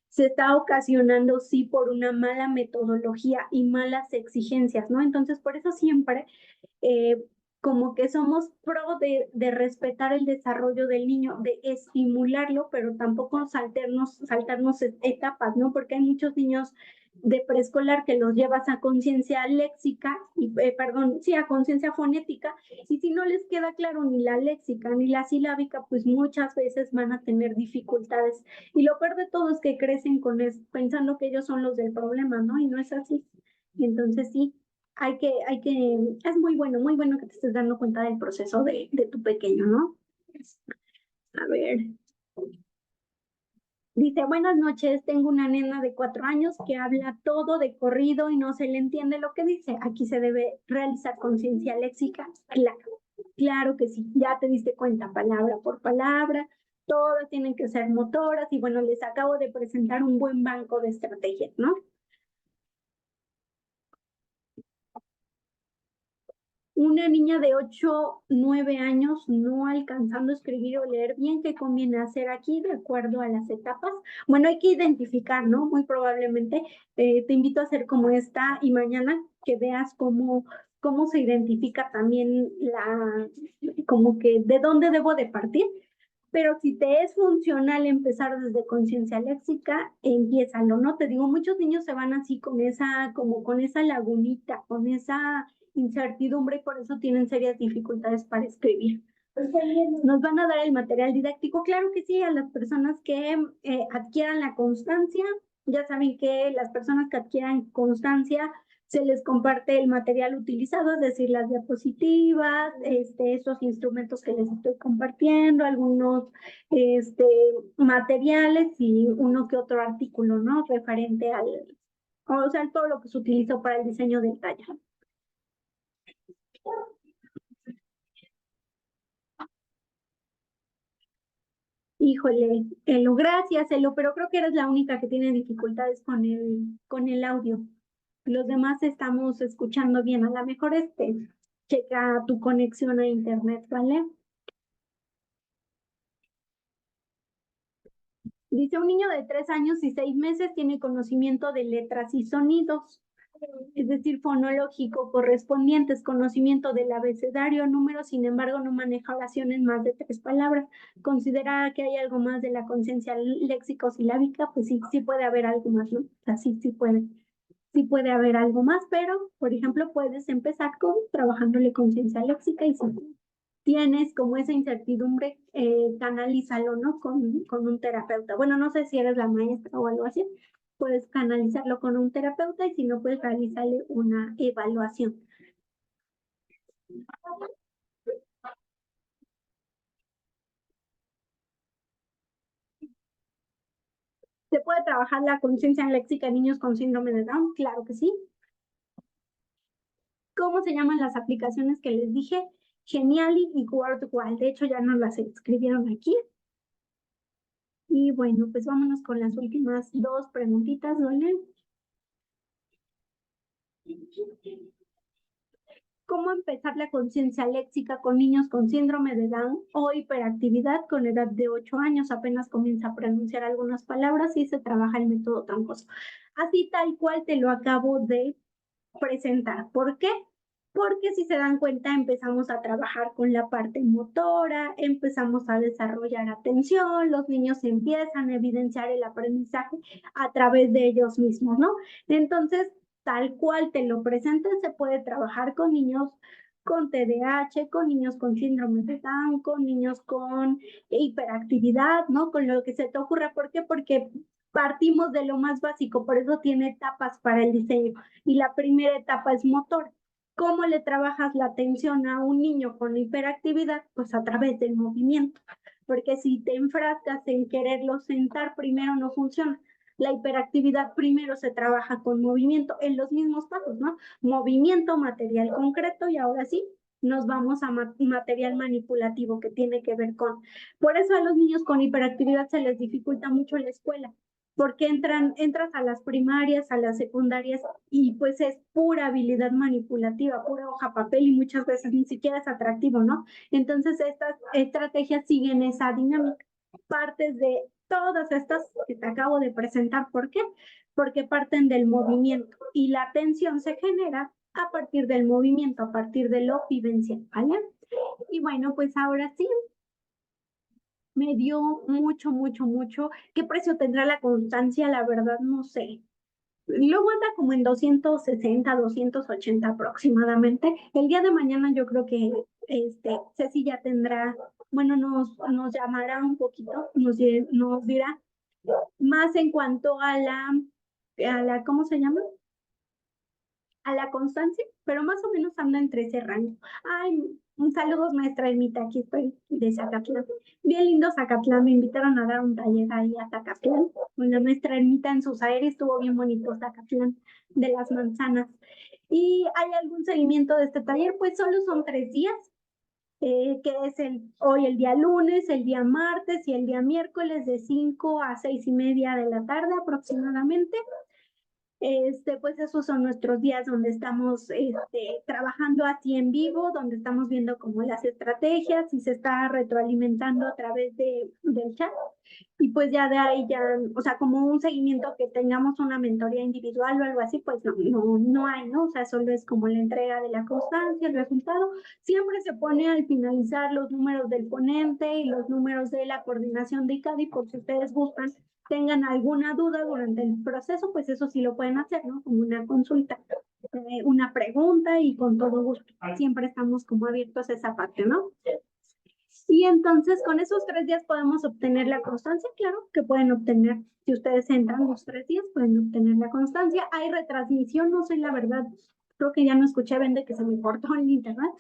Se está ocasionando, sí, por una mala metodología y malas exigencias, ¿no? Entonces, por eso siempre eh, como que somos pro de respetar el desarrollo del niño, de estimularlo, pero tampoco saltarnos etapas, ¿no? Porque hay muchos niños de preescolar que los llevas a conciencia léxica, y, perdón, sí, a conciencia fonética, y si no les queda claro ni la léxica ni la silábica, pues muchas veces van a tener dificultades. Y lo peor de todo es que crecen con eso, pensando que ellos son los del problema, ¿no? Y no es así. Entonces sí, es muy bueno que te estés dando cuenta del proceso de tu pequeño, ¿no? A ver. Dice, buenas noches, tengo una nena de 4 años que habla todo de corrido y no se le entiende lo que dice. Aquí se debe realizar conciencia léxica. Claro, claro que sí, ya te diste cuenta palabra por palabra, todas tienen que ser motoras y bueno, les acabo de presentar un buen banco de estrategias, ¿no? Una niña de 8, 9 años no alcanzando a escribir o leer bien, ¿qué conviene hacer aquí de acuerdo a las etapas? Bueno, hay que identificar, ¿no? Muy probablemente te invito a hacer como esta y mañana que veas cómo se identifica también como que de dónde debo de partir. Pero si te es funcional empezar desde conciencia léxica, empiézalo, ¿no? Te digo, muchos niños se van así como con esa lagunita, con esa incertidumbre y por eso tienen serias dificultades para escribir. ¿Nos van a dar el material didáctico? Claro que sí, a las personas que adquieran la constancia. Ya saben que las personas que adquieran constancia se les comparte el material utilizado, es decir, las diapositivas, esos instrumentos que les estoy compartiendo, algunos materiales y uno que otro artículo, ¿no? Referente o sea, todo lo que se utilizó para el diseño del taller. Híjole, gracias, Elo, pero creo que eres la única que tiene dificultades con el audio. Los demás estamos escuchando bien. A lo mejor checa tu conexión a internet, ¿vale? Dice, un niño de 3 años y 6 meses tiene conocimiento de letras y sonidos, es decir, fonológico correspondientes, conocimiento del abecedario, números, sin embargo, no maneja oraciones más de 3 palabras. Considera que hay algo más de la conciencia léxico-silábica, pues sí, sí puede haber algo más, ¿no? Así sí puede haber algo más, pero, por ejemplo, puedes empezar trabajándole conciencia léxica y si tienes como esa incertidumbre, canalízalo, ¿no? Con un terapeuta. Bueno, no sé si eres la maestra o algo así, puedes canalizarlo con un terapeuta y si no, puedes realizarle una evaluación. ¿Se puede trabajar la conciencia léxica en niños con síndrome de Down? Claro que sí. ¿Cómo se llaman las aplicaciones que les dije? Geniali y WordWall. De hecho, ya nos las escribieron aquí. Y bueno, pues vámonos con las últimas dos preguntitas, ¿vale? ¿Cómo empezar la conciencia léxica con niños con síndrome de Down o hiperactividad con edad de 8 años? Apenas comienza a pronunciar algunas palabras y se trabaja el método troncoso. Así tal cual te lo acabo de presentar. ¿Por qué? Porque si se dan cuenta empezamos a trabajar con la parte motora, empezamos a desarrollar atención, los niños empiezan a evidenciar el aprendizaje a través de ellos mismos, ¿no? Entonces, tal cual te lo presentes, se puede trabajar con niños con TDAH, con niños con síndrome de Down, con niños con hiperactividad, ¿no? Con lo que se te ocurra. ¿Por qué? Porque partimos de lo más básico, por eso tiene etapas para el diseño. Y la primera etapa es motor. ¿Cómo le trabajas la atención a un niño con hiperactividad? Pues a través del movimiento. Porque si te enfrascas en quererlo sentar, primero no funciona. La hiperactividad primero se trabaja con movimiento en los mismos pasos, ¿no? Movimiento, material concreto y ahora sí nos vamos a material manipulativo que tiene que ver con... Por eso a los niños con hiperactividad se les dificulta mucho la escuela, porque entras a las primarias, a las secundarias y pues es pura habilidad manipulativa, pura hoja papel y muchas veces ni siquiera es atractivo, ¿no? Entonces estas estrategias siguen esa dinámica. Partes de todas estas que te acabo de presentar, ¿por qué? Porque parten del movimiento y la atención se genera a partir del movimiento, a partir de lo vivencial, ¿vale? Y bueno, pues ahora sí, me dio mucho, mucho, mucho. ¿Qué precio tendrá la constancia? La verdad, no sé. Luego anda como en 260, 280 aproximadamente. El día de mañana yo creo que Ceci ya tendrá, bueno, nos llamará un poquito, nos dirá más en cuanto a la, ¿cómo se llama? A la constancia, pero más o menos anda entre ese rango. Ay, un saludo, maestra Ermita, aquí estoy de Zacatlán. Bien lindo Zacatlán, me invitaron a dar un taller ahí a Zacatlán. Con la maestra Ermita en sus aires, estuvo bien bonito Zacatlán de las manzanas. ¿Y hay algún seguimiento de este taller? Pues solo son 3 días, que es hoy el día lunes, el día martes y el día miércoles de 5 a 6:30 de la tarde aproximadamente. Pues esos son nuestros días donde estamos trabajando así en vivo, donde estamos viendo como las estrategias y se está retroalimentando a través del chat. Y pues ya de ahí ya, o sea, como un seguimiento que tengamos una mentoría individual o algo así, pues no hay, ¿no? O sea, solo es como la entrega de la constancia, el resultado. Siempre se pone al finalizar los números del ponente y los números de la coordinación de ICADI, por si ustedes gustan, tengan alguna duda durante el proceso, pues eso sí lo pueden hacer, ¿no? Como una consulta, una pregunta y con todo gusto. Siempre estamos como abiertos a esa parte, ¿no? Y entonces con esos 3 días podemos obtener la constancia, claro, que pueden obtener, si ustedes entran los 3 días, pueden obtener la constancia. Hay retransmisión, no sé la verdad, creo que ya no escuché, vende que se me cortó el internet,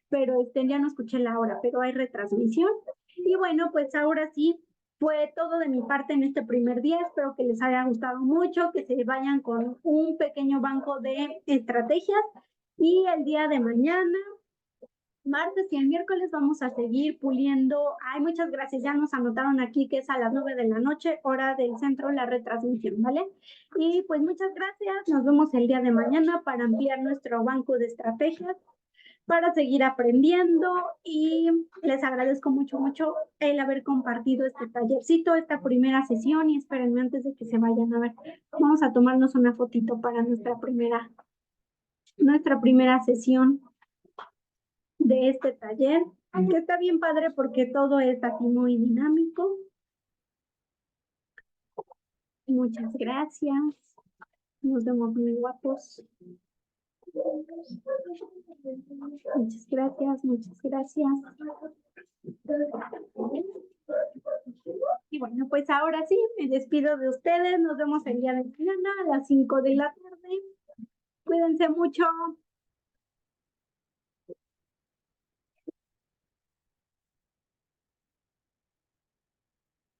pero ya no escuché la hora, pero hay retransmisión. Y bueno, pues ahora sí, fue todo de mi parte en este primer día. Espero que les haya gustado mucho, que se vayan con un pequeño banco de estrategias y el día de mañana, martes y el miércoles vamos a seguir puliendo. Ay, muchas gracias. Ya nos anotaron aquí que es a las 9 de la noche, hora del centro, la retransmisión, ¿vale? Y pues muchas gracias. Nos vemos el día de mañana para ampliar nuestro banco de estrategias, para seguir aprendiendo y les agradezco mucho, mucho el haber compartido este tallercito, esta primera sesión y espérenme antes de que se vayan a ver. Vamos a tomarnos una fotito para nuestra primera sesión de este taller, que está bien padre porque todo es así muy dinámico. Muchas gracias. Nos vemos muy guapos. Muchas gracias, muchas gracias. Y bueno, pues ahora sí, me despido de ustedes. Nos vemos el día de mañana a las 5 de la tarde. Cuídense mucho.